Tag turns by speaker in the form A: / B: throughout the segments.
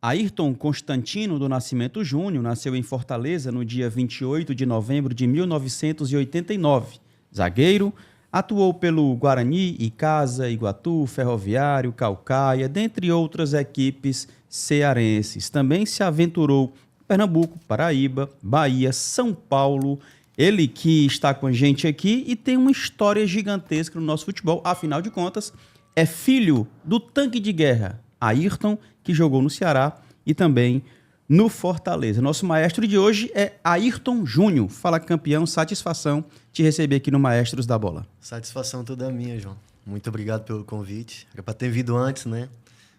A: Ayrton Constantino do Nascimento Júnior nasceu em Fortaleza no dia 28 de novembro de 1989. Zagueiro, atuou pelo Guarani, Icasa, Iguatu, Ferroviário, Caucaia, dentre outras equipes cearenses. Também se aventurou em Pernambuco, Paraíba, Bahia, São Paulo. Ele que está com a gente aqui e tem uma história gigantesca no nosso futebol. Afinal de contas, é filho do tanque de guerra, Ayrton, que jogou no Ceará e também no Fortaleza. Nosso maestro de hoje é Ayrton Júnior. Fala, campeão, satisfação te receber aqui no Maestros da Bola.
B: Satisfação toda minha, João. Muito obrigado pelo convite. Era para ter vindo antes, né?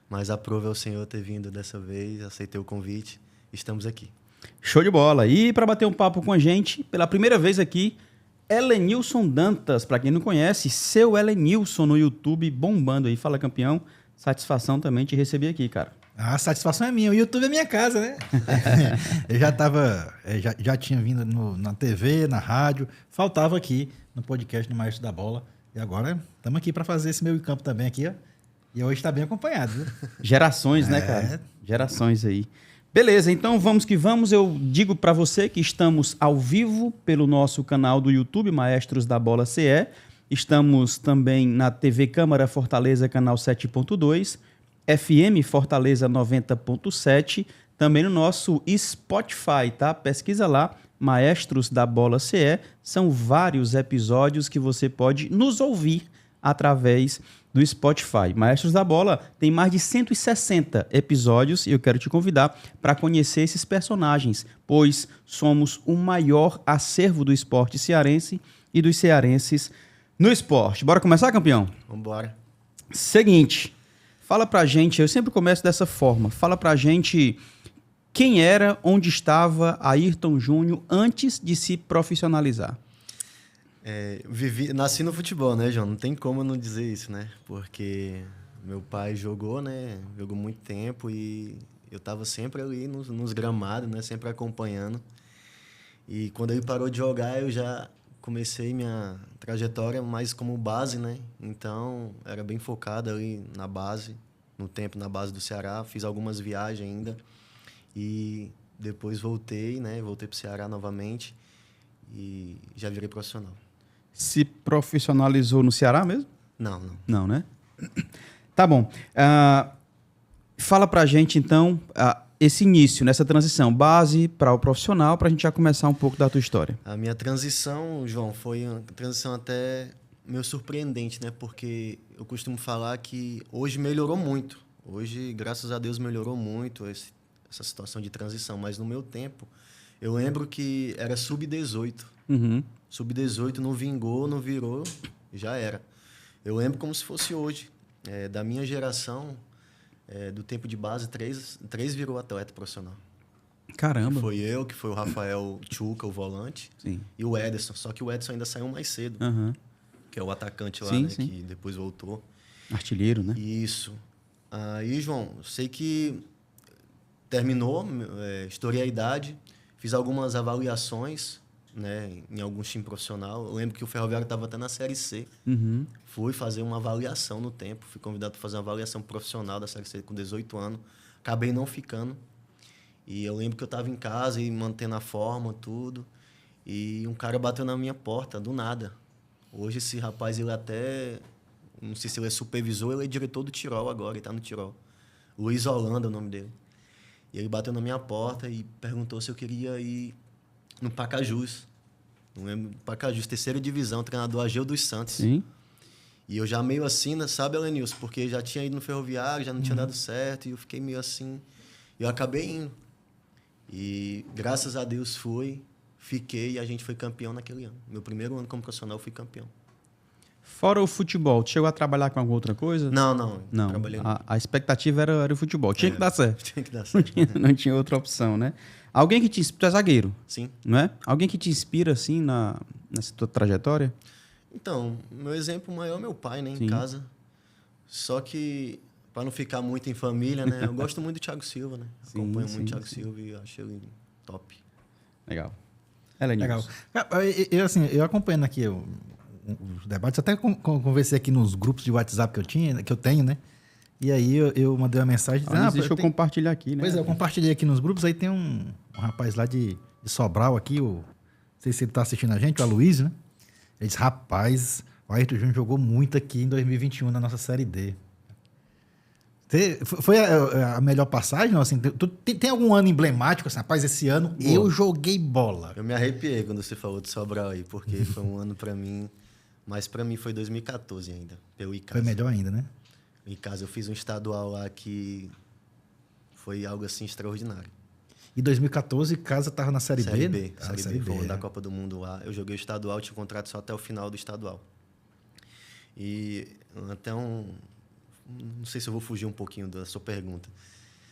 B: Mas aprove ao Senhor ter vindo dessa vez, aceitei o convite. Estamos aqui.
A: Show de bola. E para bater um papo com a gente, pela primeira vez aqui, Helenilson Dantas. Para quem não conhece, seu Helenilson no YouTube bombando aí. Fala, campeão. Satisfação também te receber aqui, cara.
C: A satisfação é minha. O YouTube é minha casa, né? Eu já tinha vindo na TV, na rádio. Faltava aqui no podcast do Maestro da Bola. E agora estamos aqui para fazer esse meio campo também aqui, ó. E hoje está bem acompanhado, viu?
A: Gerações, né, cara? Gerações aí. Beleza, então vamos que vamos. Eu digo para você que estamos ao vivo pelo nosso canal do YouTube, Maestros da Bola CE. Estamos também na TV Câmara Fortaleza, canal 7.2, FM Fortaleza 90.7, também no nosso Spotify, tá? Pesquisa lá, Maestros da Bola CE. São vários episódios que você pode nos ouvir através do Spotify. Maestros da Bola tem mais de 160 episódios e eu quero te convidar para conhecer esses personagens, pois somos o maior acervo do esporte cearense e dos cearenses no esporte. Bora começar, campeão?
B: Vambora.
A: Seguinte, fala pra gente, eu sempre começo dessa forma, fala pra gente quem era, onde estava Ayrton Júnior antes de se profissionalizar.
B: Nasci no futebol, né, João? Não tem como não dizer isso, né? Porque meu pai jogou, né? Jogou muito tempo e eu estava sempre ali nos gramados, né? Sempre acompanhando. E quando ele parou de jogar, eu já comecei minha trajetória mais como base, né? Então, era bem focado ali na base, no tempo na base do Ceará. Fiz algumas viagens ainda e depois voltei, né? Voltei para o Ceará novamente e já virei profissional.
A: Se profissionalizou no Ceará mesmo?
B: Não.
A: Não, né? Tá bom. Fala pra gente, então, esse início, nessa transição, base para o profissional, pra gente já começar um pouco da tua história.
B: A minha transição, João, foi uma transição até meio surpreendente, né? Porque eu costumo falar que hoje melhorou muito. Hoje, graças a Deus, melhorou muito essa situação de transição. Mas no meu tempo, eu lembro que era sub-18.
A: Uhum.
B: Sub-18 não vingou, não virou, já era. Eu lembro como se fosse hoje. Da minha geração, do tempo de base, três virou atleta profissional.
A: Caramba.
B: Que foi eu, que foi o Rafael Tchuca, o volante,
A: Sim.
B: e o Ederson. Só que o Ederson ainda saiu mais cedo,
A: Uhum.
B: que é o atacante lá,
A: Sim,
B: né,
A: sim.
B: que depois voltou.
A: Artilheiro, né?
B: Isso. Aí, João, sei que terminou, estourei a idade, fiz algumas avaliações, né, em algum time profissional. Eu lembro que o Ferroviário estava até na Série C.
A: Uhum.
B: Fui fazer uma avaliação no tempo. Fui convidado para fazer uma avaliação profissional da Série C com 18 anos. Acabei não ficando. E eu lembro que eu estava em casa e mantendo a forma, tudo. E um cara bateu na minha porta, do nada. Hoje esse rapaz, ele até... Não sei se ele é supervisor, ele é diretor do Tirol agora, ele está no Tirol. Luiz Holanda é o nome dele. E ele bateu na minha porta e perguntou se eu queria ir no Pacajus. Não lembro, Pacajus, terceira divisão, treinador Ageu dos Santos.
A: Sim.
B: E eu já meio assim, né, sabe, Helenilson? Porque já tinha ido no Ferroviário, já não tinha dado certo, e eu fiquei meio assim. E eu acabei indo. E graças a Deus fiquei e a gente foi campeão naquele ano. Meu primeiro ano como profissional, eu fui campeão.
A: Fora o futebol, tu chegou a trabalhar com alguma outra coisa?
B: Não.
A: Não.
B: Trabalhei
A: A expectativa era o futebol. Tinha que dar certo.
B: Tinha que dar certo.
A: Não tinha outra opção, né? Alguém que te inspira, tu é zagueiro,
B: Sim.
A: não é? Alguém que te inspira, assim, nessa tua trajetória?
B: Então, meu exemplo maior é meu pai, né,
A: Sim.
B: em casa. Só que, para não ficar muito em família, né, eu gosto muito do Thiago Silva, né?
A: Sim,
B: Acompanho
A: sim,
B: muito o Thiago
A: sim.
B: Silva e acho ele top.
A: Legal.
C: Legal. Eu acompanhando aqui os debates, até conversei aqui nos grupos de WhatsApp que eu tenho, né? E aí eu mandei uma mensagem dizendo...
A: Deixa eu compartilhar aqui, né?
C: Pois é, eu compartilhei aqui nos grupos, aí tem um rapaz lá de Sobral aqui, não sei se ele tá assistindo a gente, o Aloysio, né? Ele disse, rapaz, o Ayrton Júnior jogou muito aqui em 2021 na nossa Série D. Foi a melhor passagem? Não? Assim, tem algum ano emblemático? Assim, rapaz, esse ano eu joguei bola.
B: Eu me arrepiei quando você falou de Sobral aí, porque foi um ano para mim, mas para mim foi 2014 ainda, pelo Icasa.
C: Foi melhor ainda, né?
B: Em casa eu fiz um estadual lá que foi algo assim extraordinário.
C: E 2014, Casa tava na Série B?
B: Série B,
C: Série B,
B: fomos da Copa do Mundo lá. Eu joguei o estadual, tinha contrato só até o final do estadual. E até não sei se eu vou fugir um pouquinho da sua pergunta,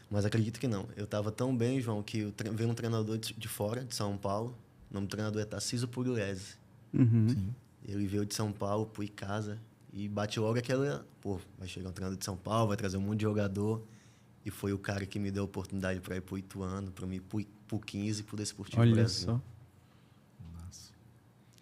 B: mas acredito que não. Eu estava tão bem, João, que veio um treinador de fora, de São Paulo. O nome do treinador é Tarcísio Pugliese.
C: Sim.
B: Ele veio de São Paulo pro Icasa e bate logo aquela... Pô, vai chegar um treinador de São Paulo, vai trazer um monte de jogador. E foi o cara que me deu a oportunidade para ir pro Ituano, para mim pro 15 e pro Desportivo
A: Olha
B: Brasil.
A: só.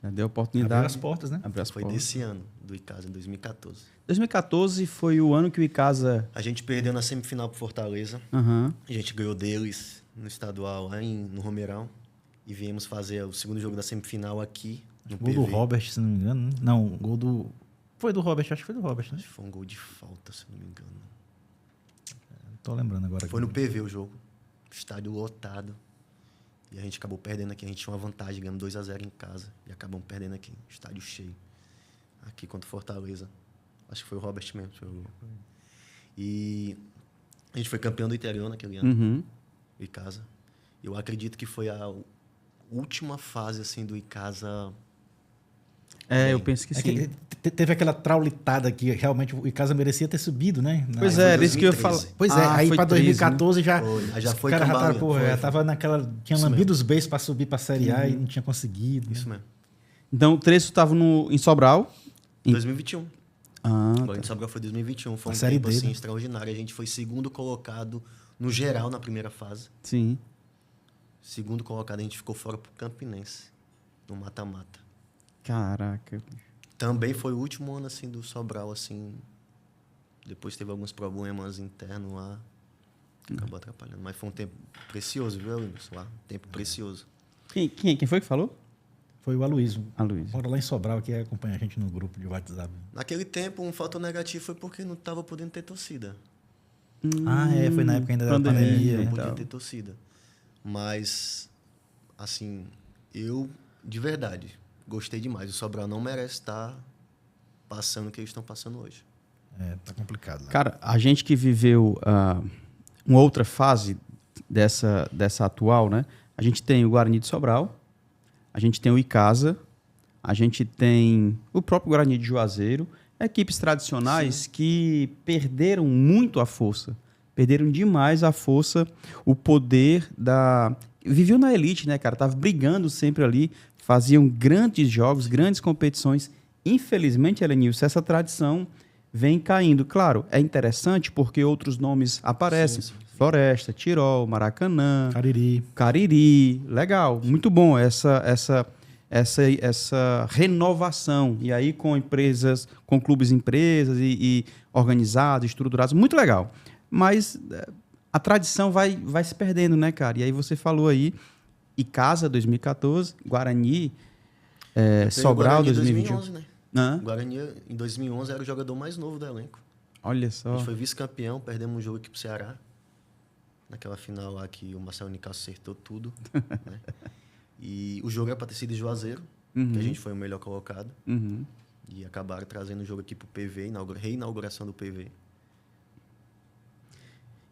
A: Já deu a oportunidade.
C: Abriu as portas, né?
A: Abriu as
B: Foi
A: portas.
B: desse ano, do Icasa, em 2014.
A: 2014 foi o ano que o Icasa...
B: A gente perdeu na semifinal pro Fortaleza.
A: Aham.
B: A gente ganhou deles no estadual lá no Romeirão. E viemos fazer o segundo jogo da semifinal aqui, no
C: Gol
B: PV.
C: do Robert, se não me engano. Né? Não, gol do... Foi do Robert, acho que foi do Robert, né?
B: Acho que foi um gol de falta, se não me engano.
C: Não tô lembrando agora.
B: Foi no PV o jogo. Estádio lotado. E a gente acabou perdendo aqui. A gente tinha uma vantagem, ganhamos 2-0 em casa. E acabamos perdendo aqui. Estádio cheio. Aqui contra o Fortaleza. Acho que foi o Robert mesmo. E a gente foi campeão do interior naquele ano.
A: Uhum.
B: Do Icasa. Eu acredito que foi a última fase assim, do Icasa.
A: Eu penso que
C: É
A: sim.
C: que teve aquela traulitada que realmente o Icasa merecia ter subido, né?
A: Pois
B: Aí
A: é,
B: foi
A: era isso que eu ia
B: 2013.
A: falar.
C: Pois é, aí
A: foi
C: pra 2014 já...
B: Foi, já
C: os
B: foi
C: caras já
B: cambaleando,
C: tava,
B: foi.
C: já tava naquela... Tinha
B: Isso
C: lambido
B: mesmo.
C: os beijos pra subir pra Série A e não tinha conseguido.
B: Isso
C: né?
B: mesmo.
A: Então, o Tresso estava em Sobral.
B: 2021.
A: Ah,
B: Agora em Sobral foi 2021. Foi
C: A
B: um
C: Série
B: tempo
C: D,
B: assim,
C: né?
B: extraordinário. A gente foi segundo colocado no geral na primeira fase.
A: sim.
B: Segundo colocado, a gente ficou fora pro Campinense, no mata-mata.
A: Caraca.
B: Também foi o último ano assim do Sobral, assim. Depois teve alguns problemas internos lá, que acabou atrapalhando. Mas foi um tempo precioso, viu, Linus? Lá, um tempo precioso.
A: Quem foi que falou?
C: Foi o Aloysio.
A: A Luiz.
C: Mora lá em Sobral, que acompanha a gente no grupo de WhatsApp.
B: Naquele tempo, um fator negativo foi porque não estava podendo ter torcida.
C: Foi na época ainda da
A: Pandemia,
C: pandemia.
B: Não
A: e
B: podia
A: tal.
B: ter torcida. Mas, assim, eu, de verdade, gostei demais. O Sobral não merece estar passando o que eles estão passando hoje.
C: Tá complicado. Né?
A: Cara, a gente que viveu uma outra fase dessa atual, né? A gente tem o Guarani de Sobral, a gente tem o Icasa, a gente tem o próprio Guarani de Juazeiro, equipes tradicionais que perderam muito a força. Perderam demais a força, o poder da... Viviam na elite, né, cara? Tava brigando sempre ali, faziam grandes jogos, grandes competições. Infelizmente, Elenilson, essa tradição vem caindo. Claro, é interessante porque outros nomes aparecem.
B: Sim.
A: Floresta, Tirol, Maracanã,
C: Cariri.
A: legal, muito bom essa renovação. E aí com empresas, com clubes empresas e organizados, estruturados, muito legal. Mas a tradição vai se perdendo, né, cara? E aí você falou aí, Icasa 2014, Guarani, Sobral
B: Guarani
A: 2021.
B: 2011, né?
A: Hã?
B: O Guarani, em 2011, era o jogador mais novo do elenco.
A: Olha
B: A
A: só.
B: gente foi vice-campeão, perdemos um jogo aqui pro Ceará. Naquela final lá que o Marcelo Nicasso acertou tudo. Né? E o jogo era para ter sido em Juazeiro, que a gente foi o melhor colocado.
A: Uhum.
B: E acabaram trazendo o jogo aqui pro PV, reinauguração do PV.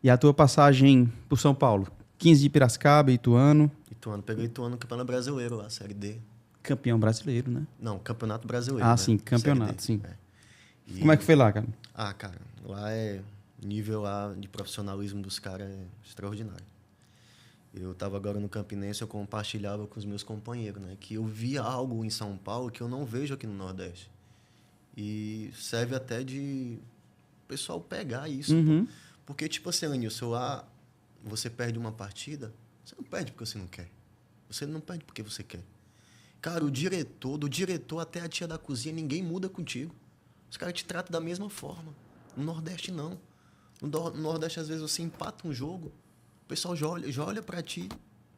A: E a tua passagem por São Paulo? 15 de Piracicaba, Ituano,
B: Ituano, pegou Ituano no Campeonato Brasileiro lá, Série D.
A: campeão brasileiro, né?
B: Não, Campeonato Brasileiro.
A: Ah,
B: né?
A: sim, campeonato,
B: Série
A: sim.
B: D. E-
A: Como é que foi lá, cara?
B: Ah, cara, lá nível lá de profissionalismo dos caras é extraordinário. Eu estava agora no Campinense, eu compartilhava com os meus companheiros, né? Que eu via algo em São Paulo que eu não vejo aqui no Nordeste. E serve até de o pessoal pegar isso.
A: Uhum.
B: Porque, tipo assim, Lenilson, lá você perde uma partida, você não perde porque você não quer. Você não perde porque você quer. Cara, do diretor até a tia da cozinha, ninguém muda contigo. Os caras te tratam da mesma forma. No Nordeste, não. No Nordeste, às vezes, você empata um jogo, o pessoal já olha para ti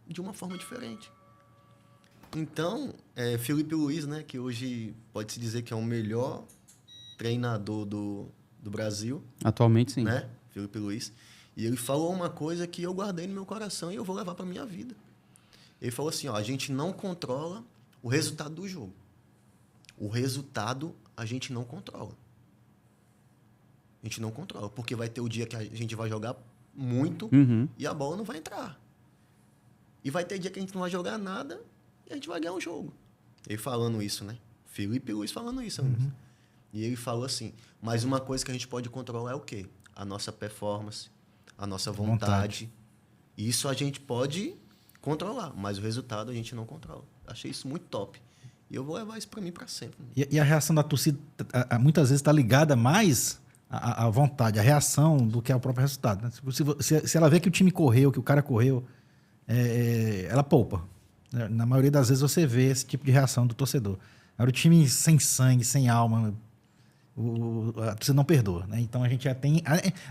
B: de uma forma diferente. Então, Felipe Luiz, né, que hoje pode-se dizer que é o melhor treinador do Brasil.
A: Atualmente, sim.
B: Né? Felipe Luiz. E ele falou uma coisa que eu guardei no meu coração e eu vou levar para minha vida. Ele falou assim, ó, a gente não controla o resultado do jogo. O resultado a gente não controla. A gente não controla, porque vai ter o dia que a gente vai jogar muito e a bola não vai entrar. E vai ter dia que a gente não vai jogar nada e a gente vai ganhar um jogo. Ele falando isso, né? Felipe Luiz falando isso. E ele falou assim, mas uma coisa que a gente pode controlar é o quê? A nossa performance, a nossa vontade. Isso a gente pode controlar, mas o resultado a gente não controla. Achei isso muito top. E eu vou levar isso para mim para sempre.
C: E a reação da torcida muitas vezes está ligada mais à vontade, à reação do que ao próprio resultado. Né? Se ela vê que o time correu, que o cara correu, ela poupa. Na maioria das vezes você vê esse tipo de reação do torcedor. Agora, o time sem sangue, sem alma, a torcida não perdoa. Né? Então a gente já tem.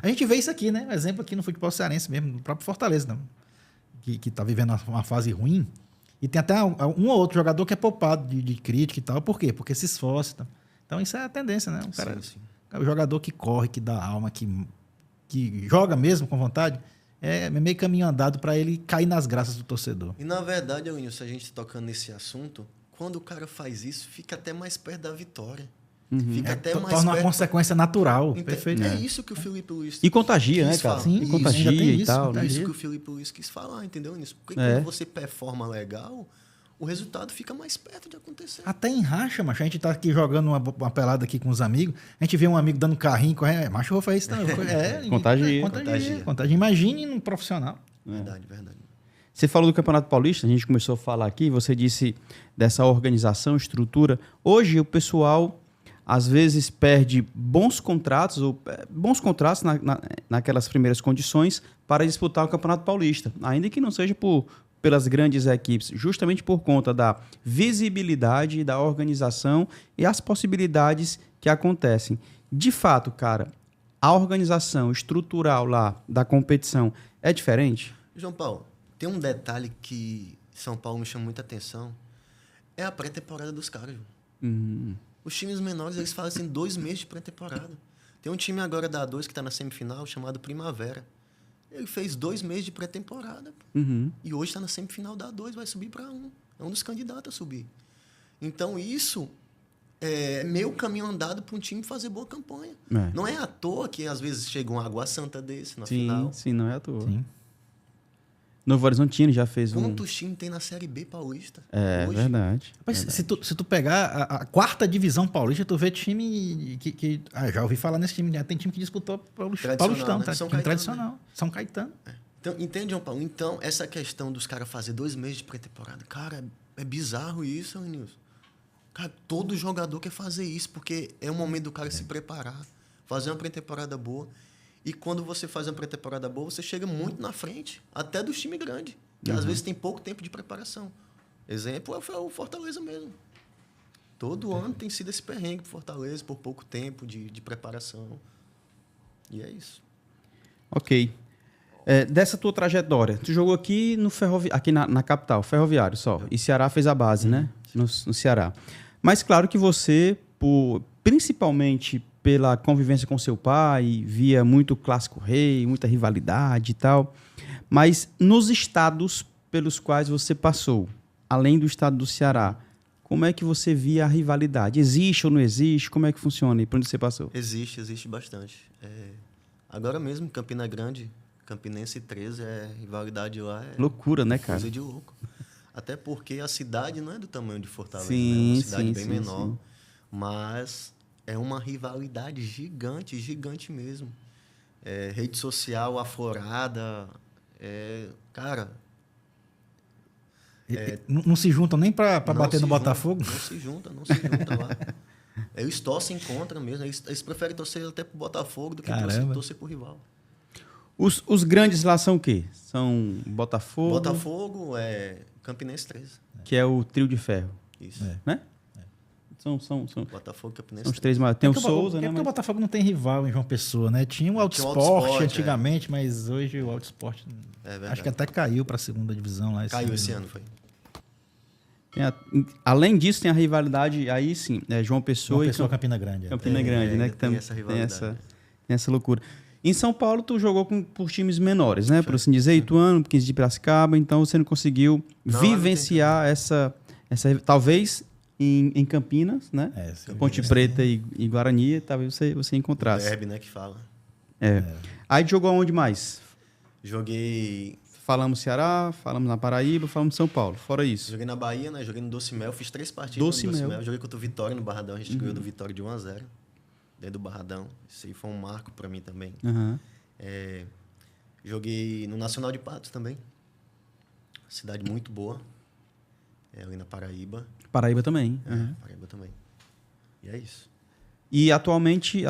C: A gente vê isso aqui, né? Um exemplo aqui no futebol cearense mesmo, no próprio Fortaleza, né? Que está vivendo uma fase ruim. E tem até um ou outro jogador que é poupado de crítica e tal. Por quê? Porque se esforça. Tá? Então isso é a tendência, né?
B: Sim.
C: O jogador que corre, que dá alma, que joga mesmo com vontade, é meio caminho andado para ele cair nas graças do torcedor.
B: E na verdade, Elinho, se a gente tocando nesse assunto, quando o cara faz isso, fica até mais perto da vitória. Fica até mais
C: torna
B: perto.
C: uma consequência natural. Perfeito.
B: É isso que o Felipe Luiz
A: E contagia, né, cara?
C: Sim,
A: contagia e tal.
B: É isso que o Felipe Luiz quis falar, entendeu? Nisso. Porque quando você performa legal, o resultado fica mais perto de acontecer.
C: Até em racha, macho. A gente tá aqui jogando uma pelada aqui com os amigos, a gente vê um amigo dando carrinho, correndo, macho, eu vou fazer isso também. Contagia. Imagine num profissional.
B: Verdade.
A: Você falou do Campeonato Paulista, a gente começou a falar aqui, você disse dessa organização, estrutura. Hoje o pessoal às vezes perde bons contratos naquelas primeiras condições para disputar o Campeonato Paulista, ainda que não seja pelas grandes equipes, justamente por conta da visibilidade, da organização e as possibilidades que acontecem. De fato, cara, a organização estrutural lá da competição é diferente?
B: João Paulo, tem um detalhe que São Paulo me chama muita atenção, é a pré-temporada dos caras, João. Os times menores, eles fazem 2 meses de pré-temporada. Tem um time agora da A2 que está na semifinal, chamado Primavera. Ele fez 2 meses de pré-temporada. E hoje está na semifinal da A2, vai subir para 1. É um dos candidatos a subir. Então, isso é meio caminho andado para um time fazer boa campanha. Não é à toa que, às vezes, chega um Água Santa desse na final.
A: Sim, não é à toa. Sim. Novo Horizontino já fez
B: Quantos times tem na Série B paulista?
A: Hoje? Verdade.
C: Mas se tu pegar a 4ª divisão paulista, tu vê time que já ouvi falar nesse time. Tem time que disputou Paulistão,
B: né?
C: Tá? Time tradicional. Né? São Caetano.
B: Então, entende, João Paulo? Então, essa questão dos caras fazer 2 meses de pré-temporada, cara, é bizarro isso, Nilson. Cara, todo jogador quer fazer isso, porque é o momento do cara se preparar, fazer uma pré-temporada boa. E quando você faz uma pré-temporada boa, você chega muito na frente, até dos times grandes, que às vezes tem pouco tempo de preparação. Exemplo é o Fortaleza mesmo. Todo ano tem sido esse perrengue pro Fortaleza, por pouco tempo de preparação. E é isso.
A: Ok. Dessa tua trajetória, tu jogou aqui aqui na capital, Ferroviário só. E Ceará fez a base, né? No Ceará. Mas claro que você, principalmente pela convivência com seu pai, via muito Clássico Rei, muita rivalidade e tal. Mas nos estados pelos quais você passou, além do estado do Ceará, como é que você via a rivalidade? Existe ou não existe? Como é que funciona e por onde você passou?
B: Existe bastante. Agora mesmo, Campina Grande, Campinense 13, rivalidade lá
A: loucura, né, cara?
B: Coisa de louco. Até porque a cidade não é do tamanho de Fortaleza,
A: sim,
B: né? É uma cidade bem menor.
A: Sim.
B: Mas é uma rivalidade gigante mesmo. Rede social aflorada. Cara...
C: não se juntam nem para bater no Botafogo?
B: Não se juntam lá. Eles torcem contra mesmo. Eles preferem torcer até pro Botafogo do que torcer pro rival.
A: Os grandes lá são o quê? São Botafogo...
B: Botafogo Campinense 13.
A: Que é o trio de ferro.
B: Isso.
A: Né?
B: Botafogo e Campinense.
A: São os três maiores. Tem o
C: porque
A: Souza,
C: é
A: né?
C: porque o Botafogo não tem rival em João Pessoa, né? Tinha o Auto
B: Tinha o Auto
C: Sport
B: Sport,
C: antigamente, mas hoje o Auto Sport
B: É verdade.
C: acho que até caiu para a segunda divisão lá.
B: Caiu esse ano, foi.
A: Além disso, tem a rivalidade, aí sim, João Pessoa
C: João
A: e
C: Pessoa, Campina Grande.
A: Campina Grande, né?
B: ainda
A: Que
B: tem
A: tem
B: essa rivalidade.
A: tem essa loucura. Em São Paulo, tu jogou por times menores, né? Por assim dizer, Ituano, 15 de Piracicaba, então você não conseguiu vivenciar essa talvez em Campinas, né? Ponte Preta e Guarani, talvez você encontrasse.
B: Derby, né, que fala.
A: Aí jogou aonde mais?
B: Joguei
A: Falamos Ceará, falamos na Paraíba, falamos São Paulo. Fora isso.
B: Joguei na Bahia, né? Joguei no Doce Mel, fiz 3 partidas
A: Doce
B: no Doce
A: Mel.
B: Mel. Joguei contra o Vitória no Barradão, a gente ganhou do Vitória de 1-0, dentro do Barradão. Isso aí foi um marco pra mim também.
A: Uhum.
B: Joguei no Nacional de Patos também. Cidade muito boa. Ali na Paraíba.
A: Paraíba também. Uhum.
B: Paraíba também. E é isso.
A: E atualmente,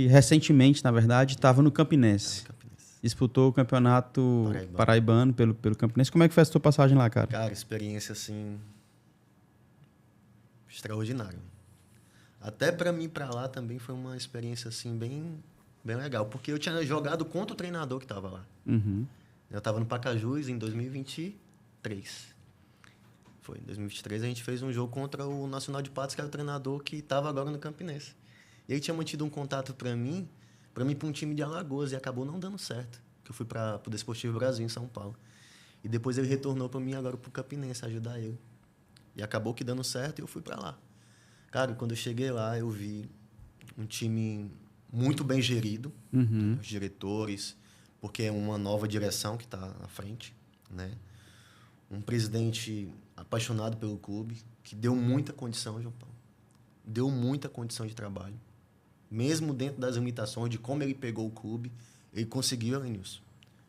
A: recentemente, na verdade, estava no Campinense.
B: Campinense.
A: Disputou o campeonato paraibano pelo Campinense. Como é que foi a sua passagem lá, cara?
B: Cara, experiência assim extraordinária. Até pra mim pra lá também foi uma experiência assim bem legal, porque eu tinha jogado contra o treinador que tava lá.
A: Uhum.
B: Eu tava no Pacajus em 2023. Foi em 2023 a gente fez um jogo contra o Nacional de Patos, que era o treinador que tava agora no Campinense. E ele tinha mantido um contato pra mim para um time de Alagoas, e acabou não dando certo. Que eu fui para o Desportivo Brasil, em São Paulo. E depois ele retornou para mim agora para o Campinense, ajudar ele. E acabou que dando certo e eu fui para lá. Cara, quando eu cheguei lá, eu vi um time muito bem gerido, os diretores, porque é uma nova direção que está à frente, né? Um presidente apaixonado pelo clube, que deu muita condição, João Paulo. Deu muita condição de trabalho. Mesmo dentro das limitações de como ele pegou o clube, ele conseguiu, Alenilson.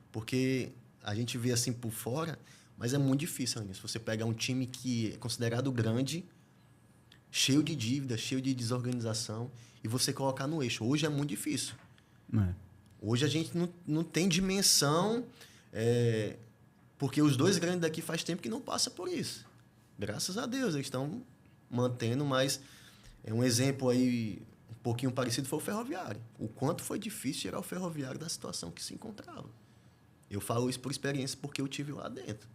B: Porque a gente vê assim por fora, mas é muito difícil, Alenilson. Você pegar um time que é considerado grande, cheio de dívidas, cheio de desorganização, e você colocar no eixo. Hoje é muito difícil. Hoje a gente não tem dimensão, porque os dois grandes daqui faz tempo que não passa por isso. Graças a Deus, eles estão mantendo, mas é um exemplo aí um pouquinho parecido foi o Ferroviário. O quanto foi difícil tirar o Ferroviário da situação que se encontrava. Eu falo isso por experiência porque eu tive lá dentro.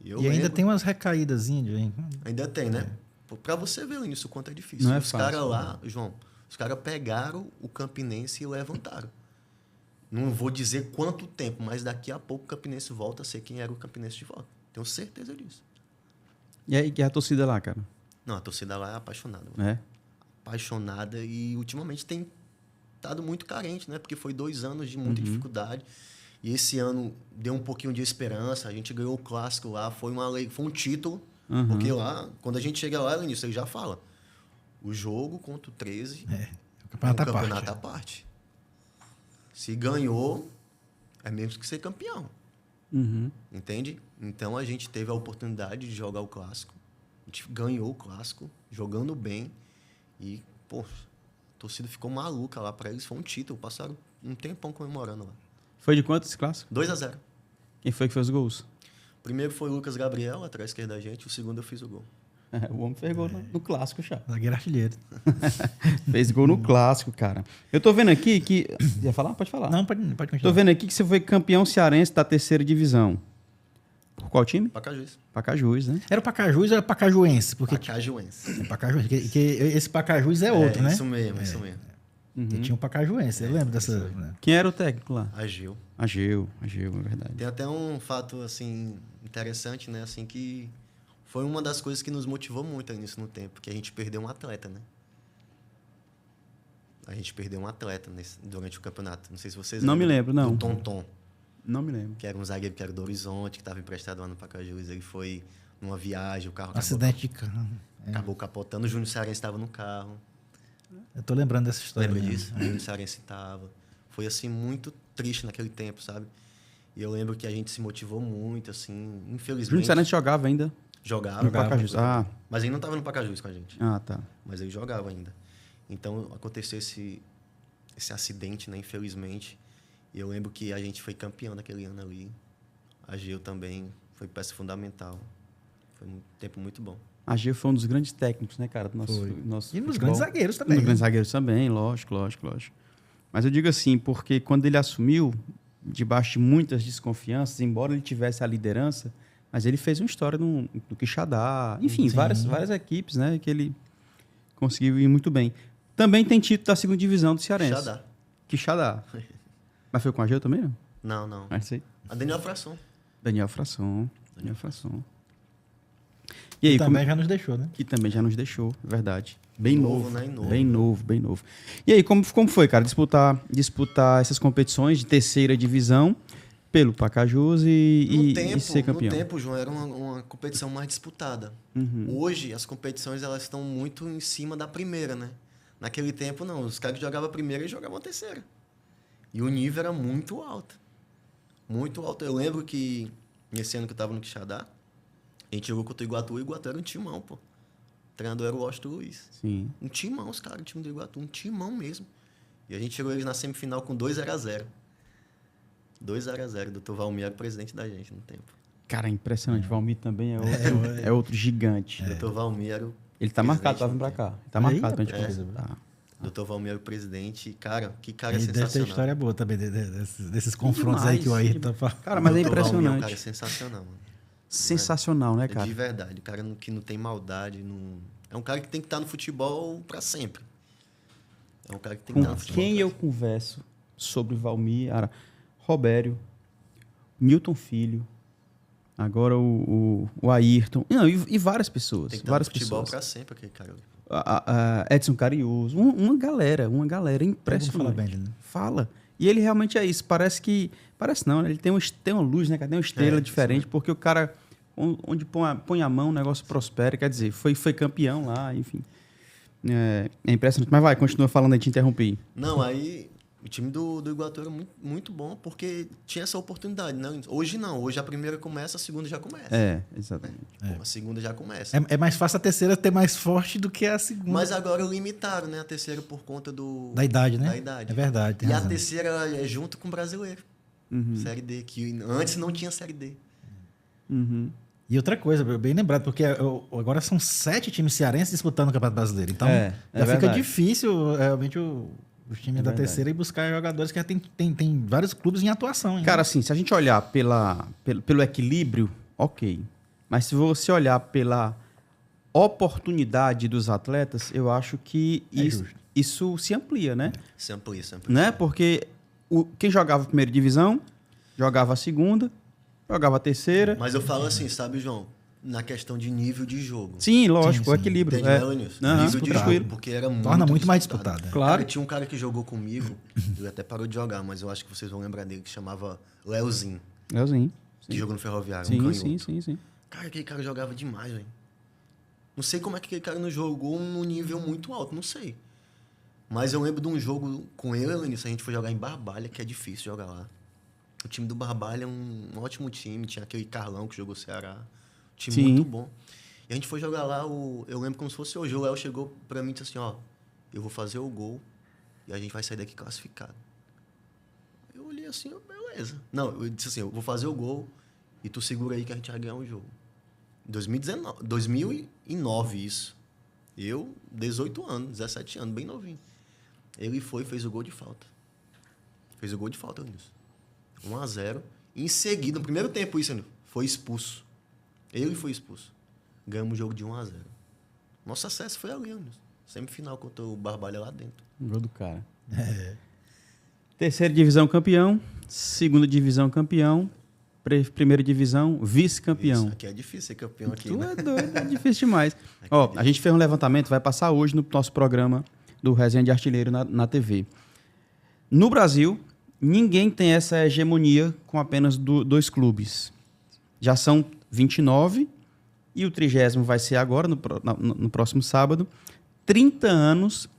B: E
C: ainda tem umas recaídas, hein?
B: Ainda tem, né? Para você ver isso, o quanto é difícil.
A: Não é
B: os caras lá, João, os caras pegaram o Campinense e levantaram. Não vou dizer quanto tempo, mas daqui a pouco o Campinense volta a ser quem era o Campinense de volta. Tenho certeza disso.
A: E aí, que é a torcida lá, cara?
B: Não, a torcida lá é apaixonada. Apaixonada e ultimamente tem estado muito carente, né? Porque foi 2 anos de muita dificuldade. E esse ano deu um pouquinho de esperança. A gente ganhou o clássico lá, foi um título. Porque lá, quando a gente chega lá, Lenício, ele já fala. O jogo contra o 13
C: o campeonato
B: à parte. Se ganhou, é mesmo que ser campeão. Entende? Então a gente teve a oportunidade de jogar o clássico. A gente ganhou o clássico, jogando bem. E, pô, a torcida ficou maluca lá para eles. Foi um título, passaram um tempão comemorando lá.
A: Foi de quanto esse clássico?
B: 2-0.
A: Quem foi que fez os gols?
B: O primeiro foi o Lucas Gabriel, atrás esquerda da gente. O segundo eu fiz o gol.
A: O homem fez gol no clássico, já.
C: Zagueiro artilheiro.
A: Fez gol no clássico, cara. Eu tô vendo aqui que... Ia falar? Pode falar.
C: Não, pode continuar.
A: Tô vendo aqui que você foi campeão cearense da 3ª divisão. Por qual time?
B: Pacajus.
A: Pacajus, né?
C: Era o Pacajus ou era Pacajuense? Porque
B: Pacajuense.
C: Pacajuense, que esse Pacajus é outro, né?
B: Isso mesmo, isso mesmo.
C: Que tinha um Pacajuense, eu lembro dessa... Né?
A: Quem era o técnico lá?
B: Ageu,
A: é verdade.
B: Tem até um fato, assim, interessante, né? Assim, que foi uma das coisas que nos motivou muito nisso no tempo, que a gente perdeu um atleta, né? A gente perdeu um atleta durante o campeonato. Não sei se vocês
A: Não me lembro, não.
B: O Tonton.
A: Não me lembro.
B: Que era um zagueiro que era do Horizonte, que estava emprestado lá no Pacajus. Ele foi numa viagem, o carro
C: Acidente de carro.
B: acabou capotando. O Júnior Cearense estava no carro.
C: Eu tô lembrando dessa história.
B: Lembra disso? O Júnior Cearense estava. Foi, assim, muito triste naquele tempo, sabe? E eu lembro que a gente se motivou muito, assim, infelizmente.
A: Júnior Cearense jogava ainda?
B: Jogava.
A: No Pacajus. Ah.
B: Mas ele não estava no Pacajus com a gente.
A: Ah, tá.
B: Mas ele jogava ainda. Então, aconteceu esse acidente, né? Infelizmente. E eu lembro que a gente foi campeão naquele ano ali. A Geu também foi peça fundamental. Foi um tempo muito bom.
A: Ageu foi um dos grandes técnicos, né, cara? Do nosso
C: Foi.
A: nosso
C: E nos
A: futebol.
C: grandes zagueiros
A: E
C: também.
A: nos
C: né?
A: grandes zagueiros também, lógico. Mas eu digo assim, porque quando ele assumiu, debaixo de muitas desconfianças, embora ele tivesse a liderança, mas ele fez uma história no Quixadá, enfim,
C: Sim.
A: várias equipes, né, que ele conseguiu ir muito bem. Também tem título da segunda divisão do Cearense. Quixadá. Mas foi com a Ageu também, não?
B: Não.
A: Ah, isso aí.
B: A Daniel Frasson.
A: Daniel Frasson. E
C: E
A: aí,
C: também já nos deixou, né?
A: que também já nos deixou, verdade. Bem
B: Novo,
A: novo,
B: né? Novo.
A: bem novo. E aí, como foi, cara, disputar essas competições de terceira divisão pelo Pacajus e ser campeão?
B: No tempo, João, era uma competição mais disputada. Hoje, as competições elas estão muito em cima da primeira, né? Naquele tempo, não. Os caras que jogavam a primeira e jogavam a terceira. E o nível era muito alto. Muito alto. Eu lembro que, nesse ano que eu tava no Quixadá, a gente jogou contra o Iguatu, e o Iguatu era um timão, pô. O treinador era o Washington Luiz.
A: Sim.
B: Um timão, os caras, o time do Iguatu, um timão mesmo. E a gente chegou eles na semifinal com 2-0. 2-0. Dr. Valmir era o presidente da gente no tempo.
A: Cara, impressionante. Valmir também é outro gigante.
B: Dr. Valmir era o
A: Ele tá marcado pra vir pra cá. Ele tá
C: Aí,
A: marcado pra gente
C: rapaz.
A: conversar. Tá.
B: Dr. Valmir era o presidente. E, cara, que cara
C: Ele deve ter
B: sensacional.
C: história boa também desses confrontos aí
A: Demais,
C: que o Ayrton tá falando.
A: Cara, mas é
B: Dr. Valmir é um
A: impressionante.
B: cara sensacional, mano.
A: Sensacional, né, cara?
B: De verdade. O cara que não tem maldade. É um cara que tem que estar no futebol pra sempre. É um cara que tem que estar
A: Com
B: no futebol.
A: quem
B: pra
A: eu converso sobre Valmir, era Robério, Milton Filho, agora o Ayrton, não, e várias pessoas.
B: Tem que estar
A: Várias
B: no futebol
A: pessoas.
B: pra sempre, aquele cara.
A: Edson Cariuso, uma galera impressionante.
C: Fala bem dele, né?
A: Fala. E ele realmente é isso. Parece não, né? Ele tem uma luz, né? Tem uma estrela diferente, porque o cara, onde põe a mão, o negócio prospera. Quer dizer, foi campeão lá, enfim. É impressionante. Mas vai, continua falando aí, te interrompi.
B: Não, aí o time do Iguatu era muito, muito bom porque tinha essa oportunidade, né? Hoje não. Hoje a primeira começa, a segunda já começa.
A: Exatamente.
B: Pô, a segunda já começa.
C: É mais fácil a terceira ter mais forte do que a segunda.
B: Mas agora limitaram, né? A terceira por conta
C: Da idade, né?
B: Da idade.
C: É verdade, tem
B: E
C: razão.
B: a terceira é junto com o brasileiro. Série D, que antes não tinha Série D.
A: Uhum.
C: E outra coisa, bem lembrado, porque agora são 7 times cearenses disputando o Campeonato Brasileiro. Então,
A: É
C: já fica
A: verdade.
C: difícil, realmente, os times da
A: verdade.
C: terceira ir buscar jogadores que já tem vários clubes em atuação. Hein?
A: Cara, assim, se a gente olhar pelo equilíbrio, ok. Mas se você olhar pela oportunidade dos atletas, eu acho que
C: justo.
A: isso se amplia, né?
B: Se amplia, se amplia.
A: Né? Porque quem jogava a primeira divisão, jogava a segunda, jogava a terceira.
B: Mas eu falo assim, sabe, João? Na questão de nível de jogo.
A: Sim, lógico,
C: Sim,
A: o
C: sim.
A: equilíbrio.
B: Entendeu, Lenilson?
A: Aham,
B: Nível de
A: tranquilo.
B: jogo, porque era muito
C: Torna muito mais disputado, né?
A: Claro.
B: Cara, tinha um cara que jogou comigo, ele até parou de jogar, mas eu acho que vocês vão lembrar dele, que chamava Leozinho,
A: Leozinho.
B: que jogou no Ferroviário, um
A: Sim,
B: canhoto.
A: sim.
B: Cara, aquele cara jogava demais, velho. Não sei como é que aquele cara não jogou num nível muito alto, não sei. Mas eu lembro de um jogo com ele, Lenilson, a gente foi jogar em Barbalha, que é difícil jogar lá. O time do Barbalha é um ótimo time, tinha aquele Carlão que jogou Ceará. Um time
A: Sim.
B: muito bom. E a gente foi jogar lá, eu lembro como se fosse hoje. O Léo chegou pra mim e disse assim, ó, eu vou fazer o gol e a gente vai sair daqui classificado. Eu olhei assim, beleza. Não, eu disse assim, eu vou fazer o gol e tu segura aí que a gente vai ganhar o jogo. 2009 isso. Eu, 18 anos, 17 anos, bem novinho. Ele fez o gol de falta. Fez o gol de falta, Nilson. 1-0. Em seguida, no primeiro tempo, isso, foi expulso. Ele foi expulso. Ganhamos o jogo de 1-0. Nosso acesso foi ali, Nilson. Semifinal contra o Barbalha lá dentro.
A: Gol do cara. Terceira divisão campeão, segunda divisão campeão, primeira divisão vice-campeão.
B: Isso, aqui é difícil ser campeão aqui,
A: Tu
B: né?
A: é doido, é difícil demais. Ó, a gente fez um levantamento, vai passar hoje no nosso programa do Resenha de Artilheiro na TV. No Brasil, ninguém tem essa hegemonia com apenas 2 clubes. Já são 29 e o 30º vai ser agora, no próximo sábado. 30 anos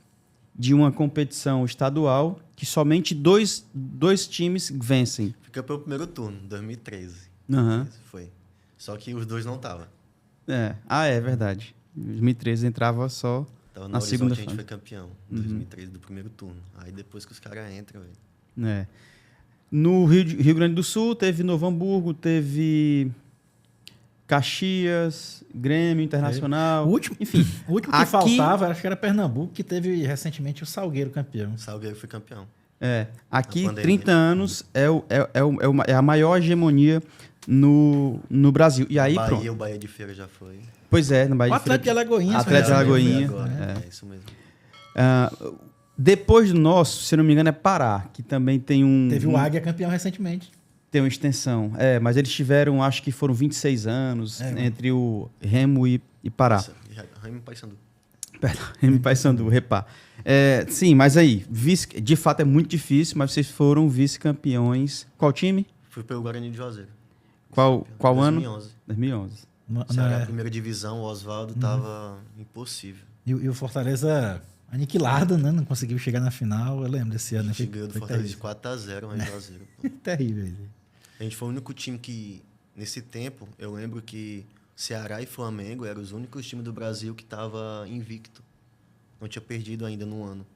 A: de uma competição estadual que somente dois times vencem.
B: Fica pelo primeiro turno, 2013.
A: Aham.
B: Foi. Só que os dois não estavam.
A: É verdade. Em 2013 entrava só
B: Então,
A: na
B: no
A: segunda
B: Horizonte a gente
A: fase.
B: foi campeão. Em 2013, do primeiro turno. Aí depois que os caras entram, velho.
A: É. No Rio Grande do Sul teve Novo Hamburgo, teve Caxias, Grêmio, Internacional.
C: O último,
A: enfim.
C: O último que
A: aqui-
C: faltava, acho que era Pernambuco, que teve recentemente o Salgueiro campeão.
B: O Salgueiro foi campeão.
A: Aqui,
B: Na pandemia.
A: 30 anos é a maior hegemonia no Brasil. E aí,
B: Bahia,
A: pronto.
B: o Bahia de Feira já foi.
A: Pois é, no
C: O
A: Bahia de
C: Atlético de
A: Feira.
C: Alagoinhas.
A: Atlético de
C: foi
A: Alagoinha.
C: agora, né?
B: É isso mesmo.
A: Depois do nosso, se eu não me engano, é Pará, que também tem
C: Teve o Águia campeão recentemente.
A: tem uma extensão. Mas eles tiveram, acho que foram 26 anos entre o Remo e Pará.
B: Raimo Paysandu.
A: Perdão, Remo e Paysandu, repá. Sim, mas aí, de fato é muito difícil, mas vocês foram vice-campeões. Qual time?
B: Fui pelo Guarani de Juazeiro.
A: Qual ano?
B: 2011.
A: 2011.
B: Ceará, primeira divisão, o Oswaldo tava impossível.
C: E o Fortaleza aniquilado, né? Não conseguiu chegar na final. Eu lembro desse
B: A
C: ano.
B: gente ganhou do Fortaleza de 4-0, mas Juazeiro. Pô.
C: Terrível.
B: A gente foi o único time que, nesse tempo, eu lembro que Ceará e Flamengo eram os únicos times do Brasil que tava invicto. Não tinha perdido ainda no ano.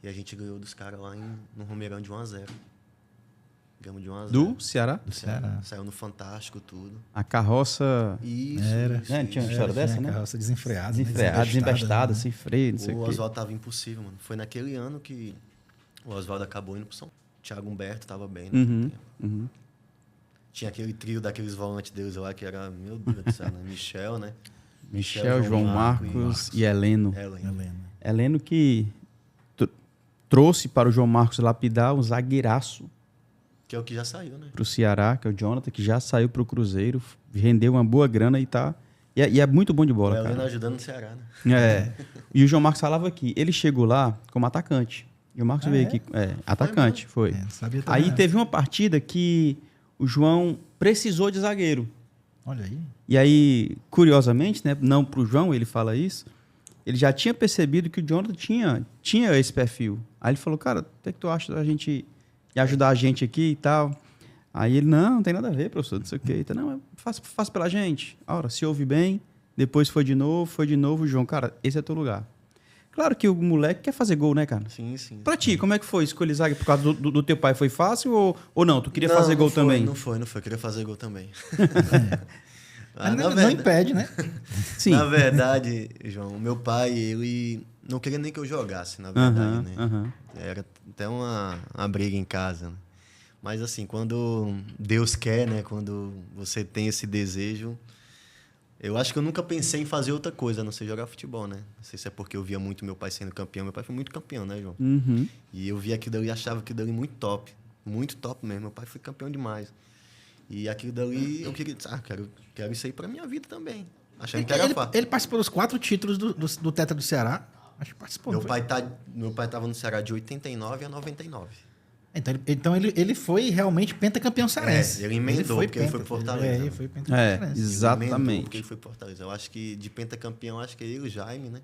B: E a gente ganhou dos caras lá no Romeirão de 1-0. Ganhamos de 1-0.
A: Do Ceará?
C: Do Ceará.
B: Saiu no Fantástico, tudo.
A: A carroça
B: Isso,
C: Era.
B: isso,
A: Né, tinha uma
B: isso.
A: história dessa, né?
C: Carroça desenfreada.
A: desembestada,
C: né?
A: sem freio, não sei
B: O
A: o quê.
B: Oswaldo tava impossível, mano. Foi naquele ano que o Oswaldo acabou indo pro São Paulo. Thiago Humberto tava bem no tempo.
A: Uhum.
B: Tinha aquele trio daqueles volantes deles lá que era, meu Deus do céu, né? Michel, né?
A: Michel, João Marcos e Heleno.
B: Helena.
A: Heleno que trouxe para o João Marcos lapidar um zagueiraço
B: Que é o que já saiu, né?
A: para o Ceará, que é o Jonathan, que já saiu para o Cruzeiro, rendeu uma boa grana e tá. E é muito bom de
B: O
A: bola,
B: Helena
A: cara.
B: ajudando o Ceará, né?
A: E o João Marcos falava aqui, ele chegou lá como atacante. E o Marcos veio aqui. Atacante, foi.
C: Sabia também
A: Aí
C: não.
A: teve uma partida que o João precisou de zagueiro.
C: Olha aí.
A: E aí, curiosamente, né, não pro João, ele fala isso, ele já tinha percebido que o Jonathan tinha esse perfil. Aí ele falou, cara, o que tu acha da gente ir ajudar a gente aqui e tal? Aí ele, não tem nada a ver, professor, não sei o quê. Então, não, faz pela gente. Ora, se ouve bem, depois foi de novo, João, cara, esse é teu lugar. Claro que o moleque quer fazer gol, né, cara?
B: Sim, sim.
A: Pra ti, como é que foi escolher zagueiro? Por causa do teu pai foi fácil ou não? Tu queria fazer gol
B: foi,
A: também?
B: Não foi. Eu queria fazer gol também.
C: Mas não impede, né?
A: Sim.
B: Na verdade, João, o meu pai, ele não queria nem que eu jogasse, na verdade, né?
A: Aham.
B: Era até uma briga em casa, né? Mas assim, quando Deus quer, né? Quando você tem esse desejo, eu acho que eu nunca pensei em fazer outra coisa, a não ser jogar futebol, né? Não sei se é porque eu via muito meu pai sendo campeão. Meu pai foi muito campeão, né, João?
A: Uhum.
B: E eu via aquilo dali e achava aquilo dali muito top mesmo. Meu pai foi campeão demais. E aquilo dali, eu queria, quero isso aí pra minha vida também. Achando que era fácil.
C: Ele participou dos 4 títulos do Tetra do Ceará. Acho que participou.
B: Meu
C: não foi?
B: pai tava no Ceará de 89 a 99.
C: Então ele foi realmente pentacampeão cearense.
B: Ele emendou, porque ele foi pro Fortaleza.
C: Ele foi pentacampeão cearense.
B: Emendou,
A: Exatamente.
B: porque ele foi pro Fortaleza. Eu acho que de pentacampeão, acho que ele e o Jaime, né?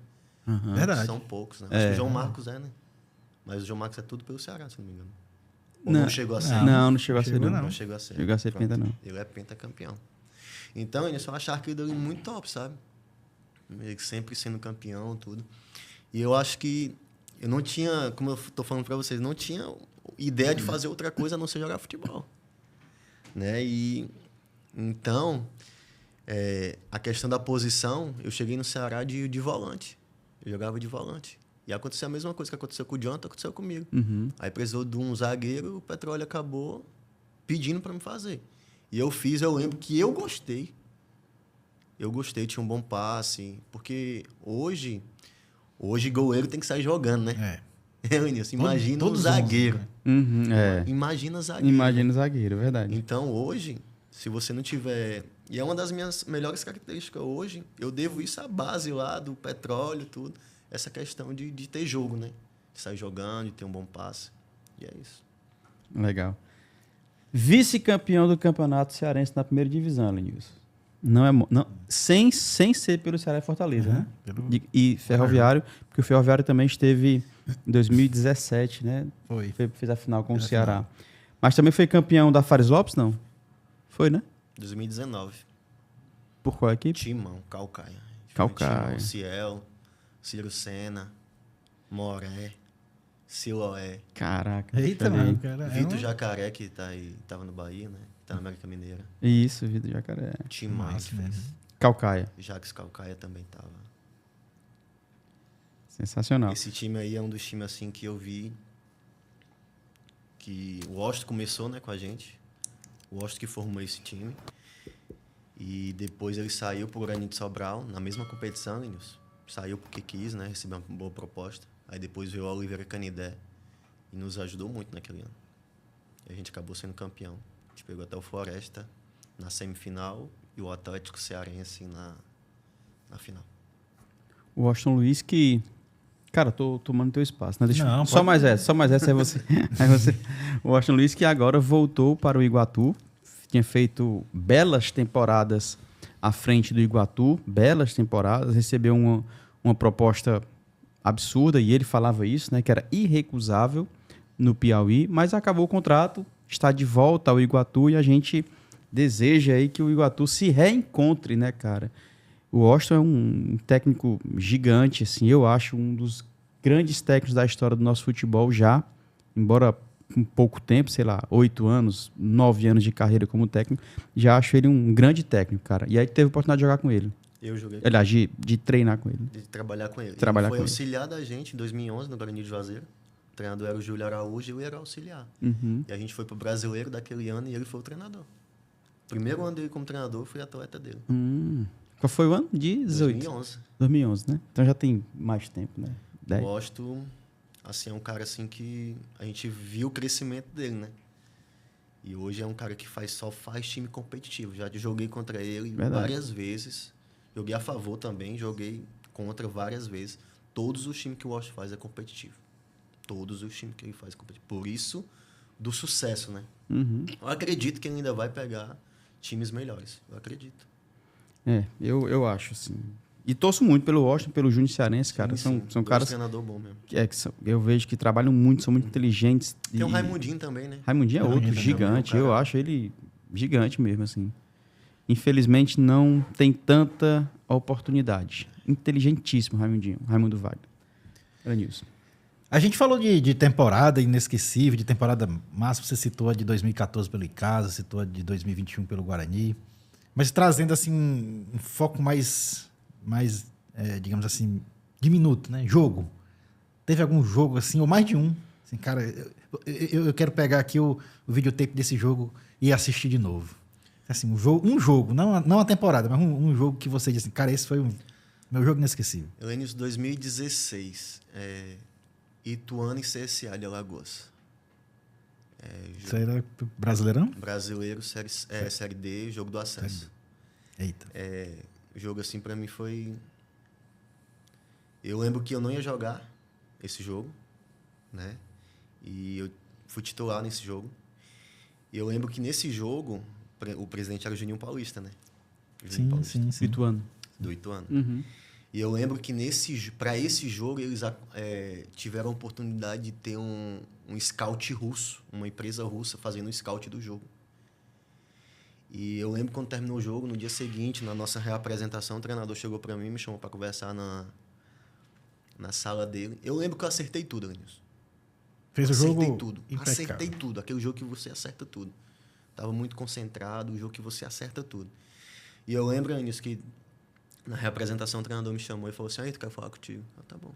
C: Verdade.
B: São poucos, né? Acho que o João Marcos né? Mas o João Marcos é tudo pelo Ceará, se não me engano. Ou não chegou a ser?
A: Não chegou a ser, não.
B: Não chegou a ser.
A: Chegou a ser penta, não.
B: Ele é pentacampeão. Então, eles só acharam que ele muito top, sabe? Ele sempre sendo campeão, tudo. E eu acho que eu não tinha, como eu tô falando pra vocês, não tinha ideia de fazer outra coisa a não ser jogar futebol. Né? E então, a questão da posição, eu cheguei no Ceará de volante. Eu jogava de volante. E aconteceu a mesma coisa que aconteceu com o Jonathan, aconteceu comigo.
A: Uhum.
B: Aí precisou de um zagueiro, o Petróleo acabou pedindo para me fazer. E eu fiz, eu lembro que eu gostei. Eu gostei, tinha um bom passe. Porque hoje goleiro tem que sair jogando, né? Vinícius, imagina o zagueiro.
A: Uhum,
B: Imagina zagueiro.
A: Imagina o zagueiro, verdade.
B: Então, hoje, se você não tiver... E é uma das minhas melhores características hoje. Eu devo isso à base lá do Petróleo, tudo. Essa questão de ter jogo, né? De sair jogando, de ter um bom passe. E é isso.
A: Legal. Vice-campeão do Campeonato Cearense na primeira divisão, Lenilson. Não, sem ser pelo Ceará e Fortaleza, né? E Ferroviário, porque o Ferroviário também esteve em 2017, né? Fez a final com o Ceará. Mas também foi campeão da Fares Lopes, não? Foi, né?
B: 2019.
A: Por qual equipe?
B: Timão, Calcaia.
A: Calcaia.
B: Timão, Ciel, Ciro Sena, Moré, Siloé.
A: Caraca.
C: Eita, mano, cara.
B: Vitor Jacaré, que tava no Bahia, né? Tá na América Mineira.
A: Isso, Vida Jacaré.
B: Timais que fez.
A: Calcaia.
B: Jacques Calcaia também tava.
A: Sensacional.
B: Esse time aí é um dos times assim que eu vi que o Washington começou, né, com a gente. O Washington que formou esse time. E depois ele saiu pro Guarani de Sobral, na mesma competição, né, Nilson? Saiu porque quis, né, recebeu uma boa proposta. Aí depois veio o Oliveira Canidé e nos ajudou muito naquele ano. E a gente acabou sendo campeão. A gente pegou até o Floresta na semifinal e o Atlético Cearense na final.
A: O Washington Luiz que... Cara, tô tomando teu espaço, né?
C: Não,
A: só mais essa, aí você. Aí você. O Washington Luiz que agora voltou para o Iguatu, tinha feito belas temporadas à frente do Iguatu, belas temporadas, recebeu uma proposta absurda, e ele falava isso, né? Que era irrecusável no Piauí, mas acabou o contrato, está de volta ao Iguatu e a gente deseja aí que o Iguatu se reencontre, né, cara? O Washington é um técnico gigante, assim, eu acho um dos grandes técnicos da história do nosso futebol já, embora com pouco tempo, sei lá, 8 anos, 9 anos de carreira como técnico, já acho ele um grande técnico, cara. E aí teve a oportunidade de jogar com ele.
B: Eu joguei.
A: Aliás, de treinar com ele.
B: De trabalhar com ele.
A: Trabalhar
B: Ele foi
A: com ele.
B: auxiliar da gente em 2011 no Guarani de Juazeiro. O treinador era o Júlio Araújo e eu era auxiliar.
A: Uhum.
B: E a gente foi pro Brasileiro daquele ano e ele foi o treinador. Primeiro ano dele como treinador, eu fui atleta dele.
A: Qual foi o ano? De 18?
B: 2011.
A: 2011, né? Então já tem mais tempo, né? 10.
B: Gosto, assim, é um cara assim que a gente viu o crescimento dele, né? E hoje é um cara que só faz time competitivo. Já joguei contra ele várias vezes. Joguei a favor também, joguei contra várias vezes. Todos os times que o Washington faz é competitivo. Todos os times que ele faz é competitivo. Por isso, do sucesso, né?
A: Uhum.
B: Eu acredito que ele ainda vai pegar times melhores. Eu acredito.
A: Eu acho, assim. E torço muito pelo Washington, pelo Júnior Cearense, cara.
B: Sim,
A: São
B: dois
A: caras
B: treinador bom mesmo.
A: eu vejo que trabalham muito, são muito inteligentes.
B: Tem o Raimundinho também, né?
A: Raimundinho é outro,
C: Raimundinho
A: gigante.
B: também,
A: Eu
B: cara.
A: acho ele gigante mesmo, assim. Infelizmente, não tem tanta oportunidade. Inteligentíssimo, Raimundo Wagner. Era Nilson.
C: A gente falou de temporada inesquecível, de temporada máxima. Você citou a de 2014 pelo Icasa, citou a de 2021 pelo Guarani. Mas trazendo assim um foco mais digamos assim, diminuto, né? Jogo. Teve algum jogo assim, ou mais de um? Assim, cara, eu quero pegar aqui o videotape desse jogo e assistir de novo. Assim, um jogo, não a temporada, mas um jogo que você diz assim, cara, esse foi o meu jogo inesquecível.
B: Helênios 2016, Ituano e CSA de Alagoas.
C: Isso aí era Brasileirão?
B: Brasileiro, série D, jogo do acesso.
C: Eita.
B: O jogo assim pra mim foi... Eu lembro que eu não ia jogar esse jogo, né? E eu fui titular nesse jogo. E eu lembro que nesse jogo, o presidente era o Juninho Paulista, né? Juninho Paulista,
C: Sim.
A: Ituano.
B: do Ituano.
A: Uhum.
B: E eu lembro que para esse jogo eles tiveram a oportunidade de ter um scout russo, uma empresa russa fazendo o scout do jogo. E eu lembro quando terminou o jogo, no dia seguinte, na nossa reapresentação, o treinador chegou para mim e me chamou para conversar na sala dele. Eu lembro que eu acertei tudo, Lenilson.
C: Fez o jogo
B: Acertei tudo.
C: impecável.
B: Acertei tudo. Aquele jogo que você acerta tudo. Tava muito concentrado, o jogo que você acerta tudo. E eu lembro, Lenilson, que na reapresentação o treinador me chamou e falou assim, tu quer falar contigo? Tá bom.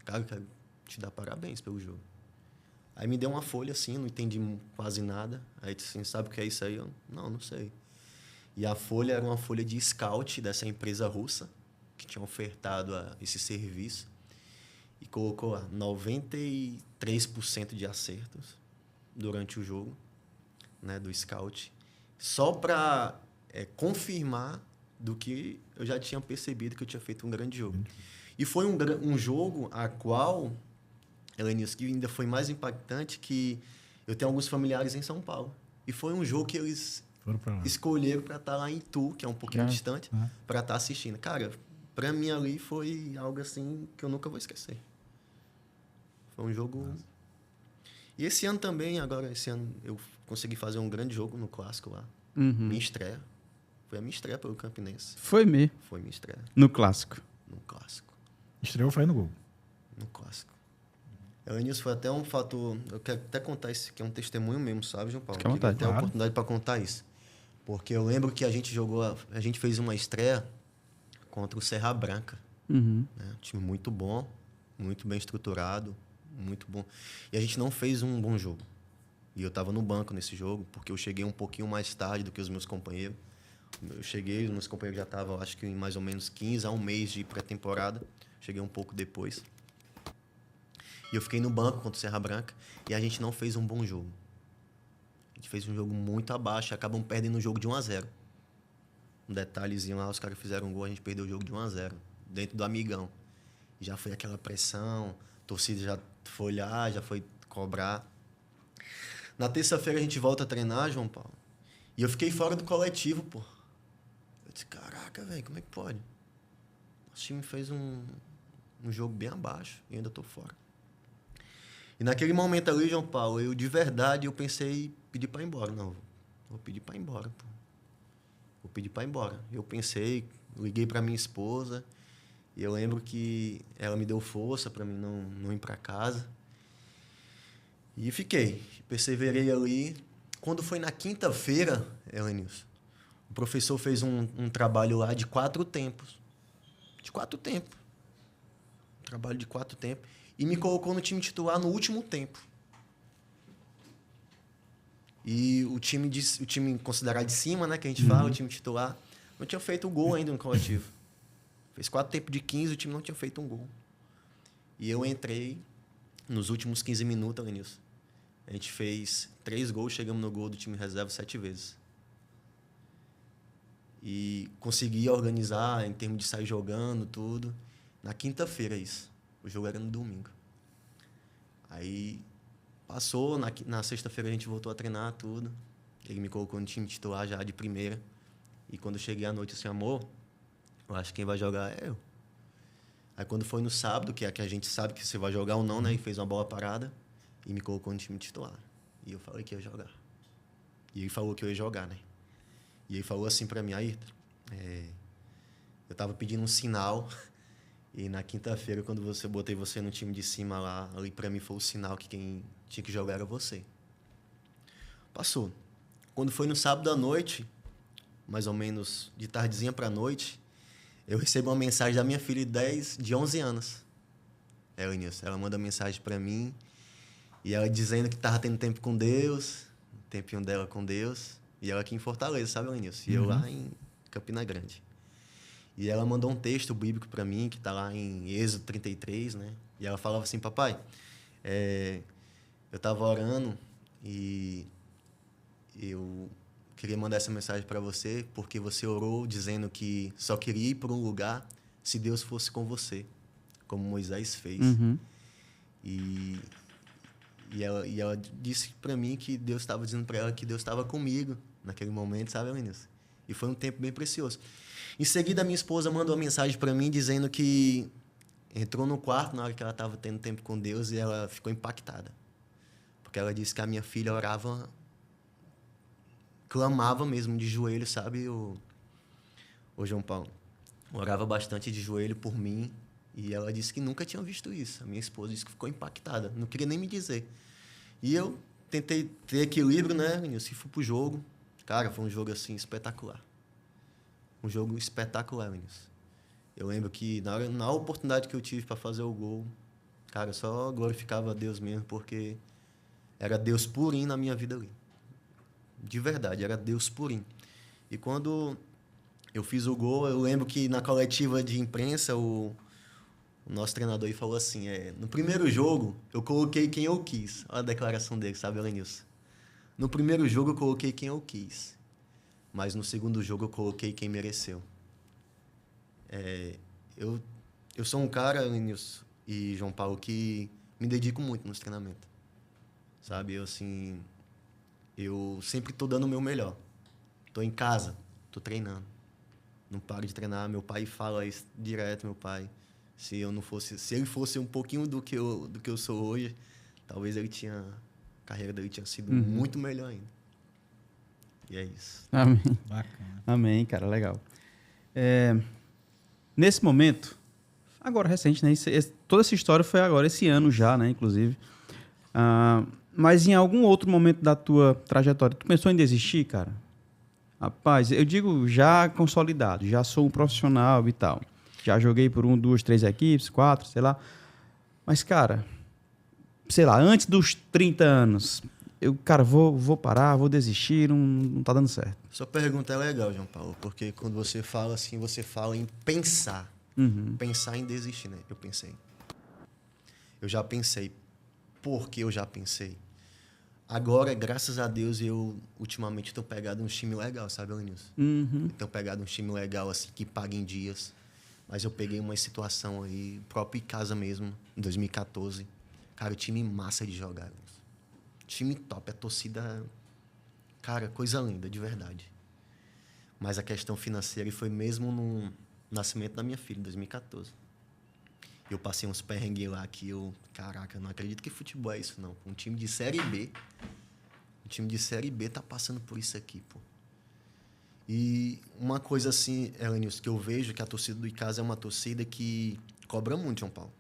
B: Cara, eu quero te dar parabéns pelo jogo. Aí me deu uma folha assim, não entendi quase nada. Aí disse assim, sabe o que é isso aí? Eu, não sei. E a folha era uma folha de scout dessa empresa russa, que tinha ofertado esse serviço. E colocou lá 93% de acertos durante o jogo, né, do scout. Só para confirmar do que eu já tinha percebido que eu tinha feito um grande jogo. E foi um jogo a qual, Helênios, que ainda foi mais impactante, que eu tenho alguns familiares em São Paulo. E foi um jogo que eles escolheram para estar lá em Itu, que é um pouquinho distante, para estar assistindo. Cara, para mim ali foi algo assim que eu nunca vou esquecer. Foi um jogo... E esse ano também, esse ano eu consegui fazer um grande jogo no Clássico lá.
A: Uhum.
B: Minha estreia. Foi a minha estreia pelo Campinense.
A: Foi mesmo.
B: Foi minha estreia.
A: No Clássico.
B: No Clássico.
C: Estreou, foi no gol.
B: No Clássico. Elenius foi até um fator... Eu quero até contar isso, que é um testemunho mesmo, sabe, João Paulo?
A: Fique à vontade.
B: Eu tive até a oportunidade para contar isso. Porque eu lembro que a gente fez uma estreia contra o Serra Branca.
A: Uhum.
B: Né? Um time muito bom, muito bem estruturado, muito bom. E a gente não fez um bom jogo. E eu estava no banco nesse jogo, porque eu cheguei um pouquinho mais tarde do que os meus companheiros. Eu cheguei, os meus companheiros já estavam, acho que em mais ou menos 15 a um mês de pré-temporada. Cheguei um pouco depois. E eu fiquei no banco contra o Serra Branca e a gente não fez um bom jogo. A gente fez um jogo muito abaixo e acabamos perdendo o jogo de 1-0. Um detalhezinho lá, os caras fizeram um gol, a gente perdeu o jogo de 1-0, dentro do Amigão. E já foi aquela pressão, a torcida já foi olhar, já foi cobrar. Na terça-feira a gente volta a treinar, João Paulo. E eu fiquei fora do coletivo, pô. Eu disse, caraca, velho, como é que pode? Nosso time fez um jogo bem abaixo e ainda tô fora. E naquele momento ali, João Paulo, eu de verdade, eu pensei em pedir para ir embora. Não, vou pedir para ir embora, pô. Vou pedir para ir embora. Eu pensei, liguei para minha esposa e eu lembro que ela me deu força para mim não ir para casa. E fiquei, perseverei ali. Quando foi na quinta-feira, Helenilson, o professor fez um trabalho lá de 4 tempos. De 4 tempos. Um trabalho de 4 tempos. E me colocou no time titular no último tempo. E o time considerado de cima, né, que a gente fala, o time titular, não tinha feito o gol ainda no coletivo. Fez 4 tempos de 15, o time não tinha feito um gol. E eu entrei nos últimos 15 minutos, Helenilson. A gente fez 3 gols, chegamos no gol do time reserva 7 vezes. E consegui organizar em termos de sair jogando, tudo. Na quinta-feira, isso. O jogo era no domingo. Aí passou, na sexta-feira a gente voltou a treinar, tudo. Ele me colocou no time titular já de primeira. E quando eu cheguei à noite, assim, amor, eu acho que quem vai jogar é eu. Aí quando foi no sábado, que é que a gente sabe que você vai jogar ou não, né? E fez uma bola parada. E me colocou no time titular. E eu falei que ia jogar. E ele falou que eu ia jogar, né? E ele falou assim pra mim, Ayrton, eu tava pedindo um sinal. E na quinta-feira, quando botei você no time de cima lá, ali pra mim foi o sinal que quem tinha que jogar era você. Passou. Quando foi no sábado à noite, mais ou menos de tardezinha pra noite, eu recebi uma mensagem da minha filha de 11 anos. Ela manda mensagem pra mim, e ela dizendo que tava tendo tempo com Deus, o tempinho dela com Deus, e ela aqui em Fortaleza, sabe, Elenilson? E eu lá em Campina Grande. E ela mandou um texto bíblico para mim, que está lá em Êxodo 33, né? E ela falava assim, papai, eu estava orando e eu queria mandar essa mensagem para você, porque você orou dizendo que só queria ir para um lugar se Deus fosse com você, como Moisés fez. E ela disse para mim que Deus estava dizendo para ela que Deus estava comigo naquele momento, sabe, Elenilson? E foi um tempo bem precioso. Em seguida, a minha esposa mandou uma mensagem para mim dizendo que entrou no quarto na hora que ela estava tendo tempo com Deus e ela ficou impactada. Porque ela disse que a minha filha orava, clamava mesmo de joelho, sabe, o João Paulo? Orava bastante de joelho por mim e ela disse que nunca tinha visto isso. A minha esposa disse que ficou impactada, não queria nem me dizer. E eu tentei ter equilíbrio, né, e fui pro jogo. Cara, foi um jogo assim espetacular. Um jogo espetacular, Vinícius. Eu lembro que na oportunidade que eu tive para fazer o gol, cara, eu só glorificava a Deus mesmo, porque era Deus purinho na minha vida ali. De verdade, era Deus purinho. E quando eu fiz o gol, eu lembro que na coletiva de imprensa, o nosso treinador aí falou assim, no primeiro jogo, eu coloquei quem eu quis. Olha a declaração dele, sabe, Elenilson? No primeiro jogo, eu coloquei quem eu quis. Mas no segundo jogo eu coloquei quem mereceu. Eu sou um cara, Nilson e João Paulo, que me dedico muito nos treinamentos. Sabe, eu sempre estou dando o meu melhor. Estou em casa, estou treinando. Não paro de treinar. Meu pai fala isso direto, meu pai. Se ele fosse um pouquinho do que eu sou hoje, talvez a carreira dele tinha sido muito melhor ainda. E é isso.
A: Amém.
C: Bacana.
A: Amém, cara, legal. Nesse momento, agora recente, né? Toda essa história foi agora, esse ano já, né? Inclusive. Mas em algum outro momento da tua trajetória, tu pensou em desistir, cara? Rapaz, eu digo já consolidado, já sou um profissional e tal. Já joguei por 1, 2, 3 equipes, 4, sei lá. Mas, cara, sei lá, antes dos 30 anos, eu, cara, vou parar, vou desistir, não tá dando certo.
B: Sua pergunta é legal, João Paulo, porque quando você fala assim, você fala em pensar. Pensar em desistir, né? Eu pensei. Eu já pensei. Por que eu já pensei? Agora, graças a Deus, eu ultimamente tenho pegado um time legal, sabe, Alenilson? Tenho pegado um time legal, assim, que paga em dias. Mas eu peguei uma situação aí, próprio em casa mesmo, em 2014. Cara, time massa de jogar. Time top, a torcida... Cara, coisa linda, de verdade. Mas a questão financeira foi mesmo no nascimento da minha filha, em 2014. Eu passei uns perrengues lá que eu... Caraca, eu não acredito que futebol é isso, não. Um time de Série B. Um time de Série B tá passando por isso aqui, pô. E uma coisa assim, Elenilson, que eu vejo que a torcida do Icasa é uma torcida que cobra muito, João Paulo.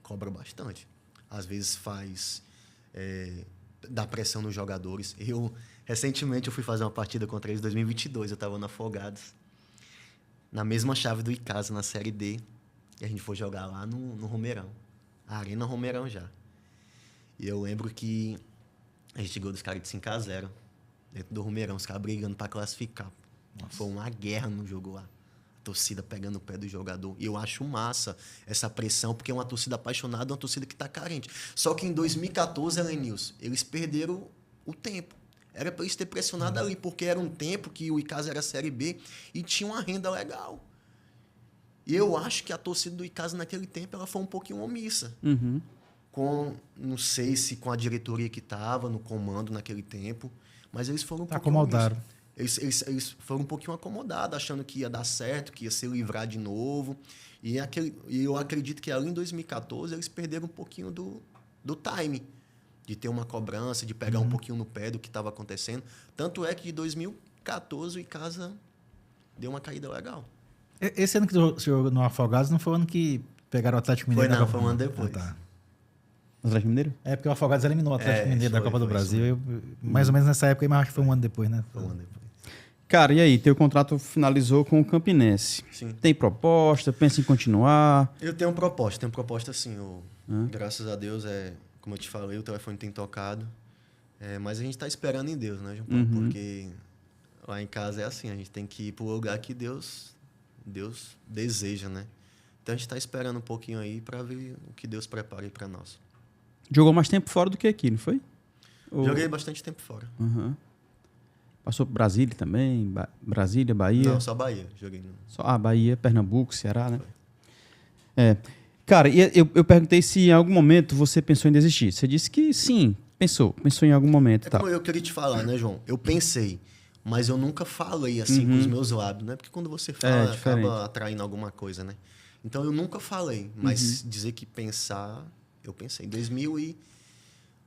B: Cobra bastante. Às vezes faz... dá pressão nos jogadores. Recentemente, eu fui fazer uma partida contra eles em 2022. Eu estava no Afogados. Na mesma chave do Icasa, na Série D. E a gente foi jogar lá no Romeirão. A Arena Romeirão já. E eu lembro que a gente ganhou dos caras de 5-0. Dentro do Romeirão. Os caras brigando para classificar. Nossa. Foi uma guerra no jogo lá. A torcida pegando o pé do jogador. E eu acho massa essa pressão, porque é uma torcida apaixonada, uma torcida que está carente. Só que em 2014, Elenilson, eles perderam o tempo. Era para eles ter pressionado ali, porque era um tempo que o Icasa era Série B e tinha uma renda legal. E eu acho que a torcida do Icasa naquele tempo ela foi um pouquinho omissa. Não sei se com a diretoria que estava no comando naquele tempo, mas eles foram um pouquinho
C: acomodaram.
B: Eles foram um pouquinho acomodados, achando que ia dar certo, que ia se livrar de novo. E eu acredito que ali em 2014 eles perderam um pouquinho do time, de ter uma cobrança, de pegar um pouquinho no pé do que estava acontecendo. Tanto é que em 2014 o Icasa deu uma caída legal.
C: Esse ano que você jogou no Afogados não foi o ano que pegaram o Atlético Mineiro?
B: Foi um ano depois.
C: Tá.
A: O Atlético Mineiro?
C: É porque o Afogados eliminou o Atlético Mineiro da Copa do Brasil. Mais ou menos nessa época, mas acho que foi um ano depois, né?
B: Foi um ano depois.
A: Cara, e aí? Teu contrato finalizou com o Campinense.
B: Sim.
A: Tem proposta? Pensa em continuar?
B: Eu tenho proposta sim. Graças a Deus, como eu te falei, o telefone tem tocado. Mas a gente está esperando em Deus, né, João Paulo? Porque lá em casa é assim, a gente tem que ir para o lugar que Deus deseja, né? Então a gente está esperando um pouquinho aí para ver o que Deus prepara aí para nós.
A: Jogou mais tempo fora do que aqui, não foi?
B: Joguei bastante tempo fora.
A: Passou por Brasília também? Brasília, Bahia?
B: Não, só Bahia. Joguei.
A: Só Bahia, Pernambuco, Ceará, né? Cara, eu perguntei se em algum momento você pensou em desistir. Você disse que sim, pensou em algum momento.
B: Como eu queria te falar, né, João? Eu pensei, mas eu nunca falei assim com os meus lábios, né? Porque quando você fala, acaba atraindo alguma coisa, né? Então eu nunca falei, mas dizer que pensar, eu pensei.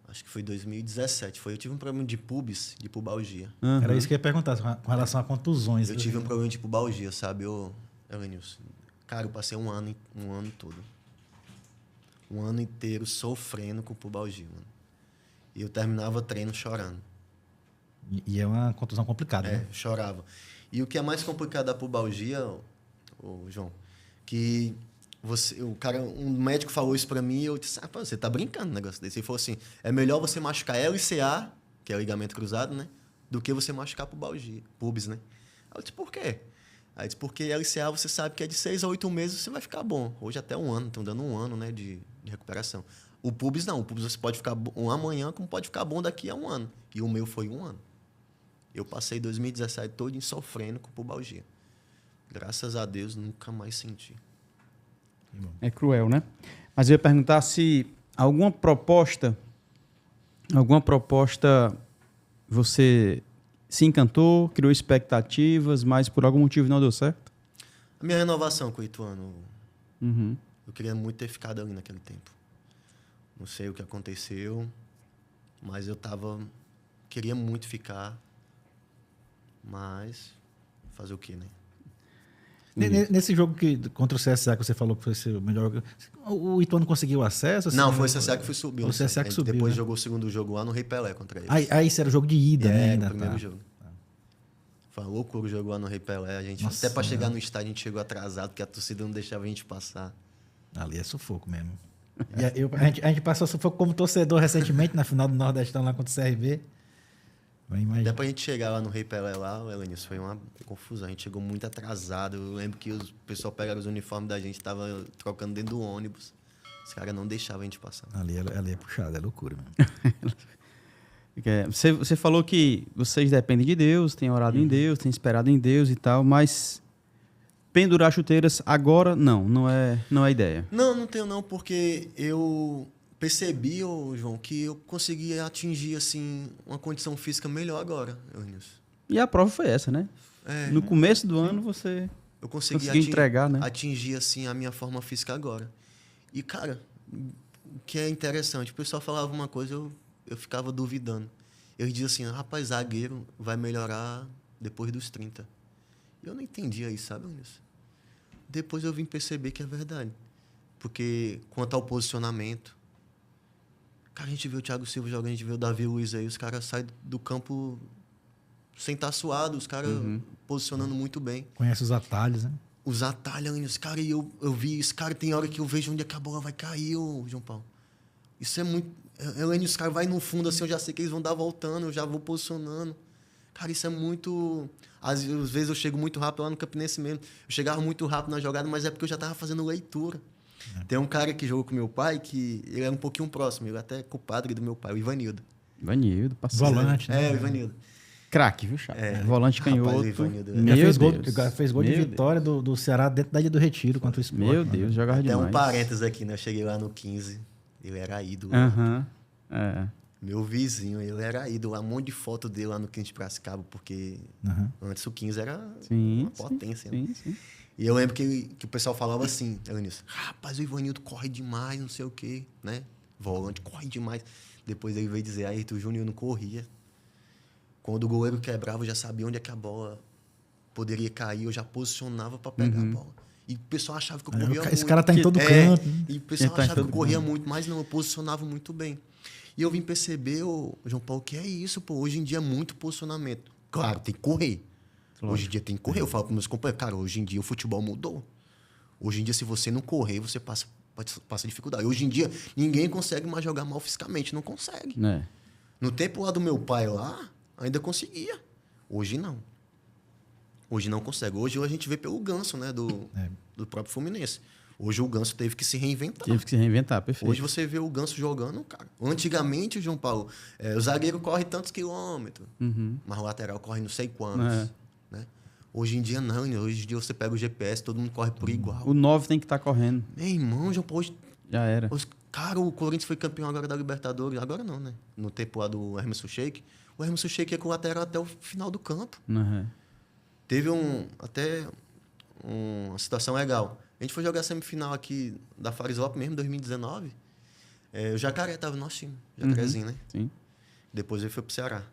B: Acho que foi 2017. Eu tive um problema de pubis, de pubalgia.
C: Era isso que eu ia perguntar, com relação a contusões.
B: Eu tive um problema de pubalgia, sabe, Elenilson? Cara, eu passei um ano todo. Um ano inteiro sofrendo com pubalgia, mano. E eu terminava treino chorando.
C: E é uma contusão complicada, né?
B: Chorava. E o que é mais complicado da pubalgia, João, que um médico falou isso pra mim e eu disse, você tá brincando um negócio desse. Ele falou assim, é melhor você machucar LCA, que é o ligamento cruzado, né? Do que você machucar pubis, né? Aí eu disse, por quê? Aí eu disse, porque LCA você sabe que é de 6 a 8 meses você vai ficar bom. Hoje até um ano, estão dando um ano, né, de recuperação. O pubis não, o pubis você pode ficar bom amanhã, como pode ficar bom daqui a um ano. E o meu foi um ano. Eu passei 2017 todo sofrendo com pubalgia. Graças a Deus, nunca mais senti.
A: É cruel, né? Mas eu ia perguntar se alguma proposta você se encantou, criou expectativas, mas por algum motivo não deu certo?
B: A minha renovação com o Ituano, eu queria muito ter ficado ali naquele tempo. Não sei o que aconteceu, mas queria muito ficar, mas fazer o quê, né?
C: Nesse jogo contra o CSA que você falou que foi o melhor, o Ituano conseguiu acesso? Assim,
B: não, foi o CSA que subiu.
C: O CSA que subiu,
B: depois
C: né?
B: jogou o segundo jogo lá no Rei Pelé contra eles.
C: Aí isso era o jogo de ida, né?
B: O primeiro jogo. Foi uma loucura o jogo lá no Rei Pelé. A gente,
C: Nossa,
B: até para chegar no estádio, a gente chegou atrasado, porque a torcida não deixava a gente passar.
C: Ali é sufoco mesmo. E a gente passou sufoco como torcedor recentemente na final do Nordestão lá contra o CRB.
B: Até pra gente chegar lá no Rei Pelé lá, Elenilson, foi uma confusão. A gente chegou muito atrasado. Eu lembro que o pessoal pegaram os uniformes da gente, tava trocando dentro do ônibus. Os caras não deixavam a gente passar.
C: Ali é puxado, é loucura mesmo.
A: Você falou que vocês dependem de Deus, têm orado em Deus, têm esperado em Deus e tal, mas pendurar chuteiras agora não é ideia.
B: Não tenho não, porque eu percebi, João, que eu consegui atingir assim uma condição física melhor agora, Elenilson.
A: E a prova foi essa, né? No começo do ano você
B: eu consegui
A: entregar, né?
B: atingir assim a minha forma física agora. E, cara, o que é interessante, o pessoal falava uma coisa, eu ficava duvidando. Eu dizia assim, rapaz, zagueiro vai melhorar depois dos 30. Eu não entendia isso, sabe, Elenilson? Depois eu vim perceber que é verdade. Porque, quanto ao posicionamento, cara, a gente vê o Thiago Silva jogando, a gente vê o Davi Luiz aí, os caras saem do campo sem estar suado, os caras posicionando muito bem.
C: Conhece os atalhos, né?
B: Os atalhos, cara, e eu vi isso, cara, tem hora que eu vejo onde é que a bola vai cair, João Paulo. Isso é muito... Os caras vai no fundo, assim, eu já sei que eles vão dar voltando, eu já vou posicionando. Cara, isso é muito... Às vezes eu chego muito rápido lá no Campinense mesmo. Eu chegava muito rápido na jogada, mas é porque eu já estava fazendo leitura. Tem um cara que jogou com meu pai, que ele era um pouquinho próximo, ele até é compadre do meu pai, o Ivanildo.
A: Ivanildo, parceiro.
C: Volante, né?
B: O Ivanildo.
A: Craque, viu, Chato? Volante canhoto.
B: Rapaz, o Ivanildo,
C: Fez gol de vitória do Ceará dentro da Ilha do Retiro contra o Sport.
A: Meu Deus, jogava
B: até
A: demais.
B: Um parênteses aqui, né? Eu cheguei lá no 15, ele era ídolo. Meu vizinho, ele era ídolo. Um monte de foto dele lá no 15 de Piracicaba, porque antes o 15 era uma potência. Né?
A: Sim.
B: E eu lembro que o pessoal falava assim, Elenilson, rapaz, o Ivanildo corre demais, não sei o quê, né? Volante, corre demais. Depois ele veio dizer, aí, o Júnior não corria. Quando o goleiro quebrava, eu já sabia onde é que a bola poderia cair, eu já posicionava para pegar a bola. E o pessoal achava que eu corria muito.
C: Esse cara tá em todo canto.
B: E o pessoal achava que eu corria muito, mas não, eu posicionava muito bem. E eu vim perceber, João Paulo, que é isso, pô. Hoje em dia é muito posicionamento. Claro, tem que correr. Hoje em dia tem que correr. Eu falo com meus companheiros, cara, hoje em dia o futebol mudou. Hoje em dia, se você não correr, você passa dificuldade. Hoje em dia, ninguém consegue mais jogar mal fisicamente. Não consegue. No tempo lá do meu pai lá, ainda conseguia. Hoje não. Hoje não consegue. Hoje a gente vê pelo Ganso, né? Do próprio Fluminense. Hoje o Ganso teve que se reinventar.
A: Perfeito.
B: Hoje você vê o Ganso jogando, cara. Antigamente, João Paulo, o zagueiro corre tantos quilômetros, mas o lateral corre não sei quantos. Né? Hoje em dia não. Hoje em dia você pega o GPS, todo mundo corre por igual.
A: O 9 tem que estar correndo.
B: Meu irmão, João Paulo...
A: Já era.
B: Cara, o Corinthians foi campeão agora da Libertadores. Agora não, né? No tempo lá do Emerson Sheik. O Emerson Sheik ia com o lateral até o final do campo. Teve uma situação legal. A gente foi jogar a semifinal aqui da Farisop mesmo, em 2019. O Jacaré estava no nosso time. Jacarezinho, né?
A: Sim.
B: Depois ele foi pro Ceará.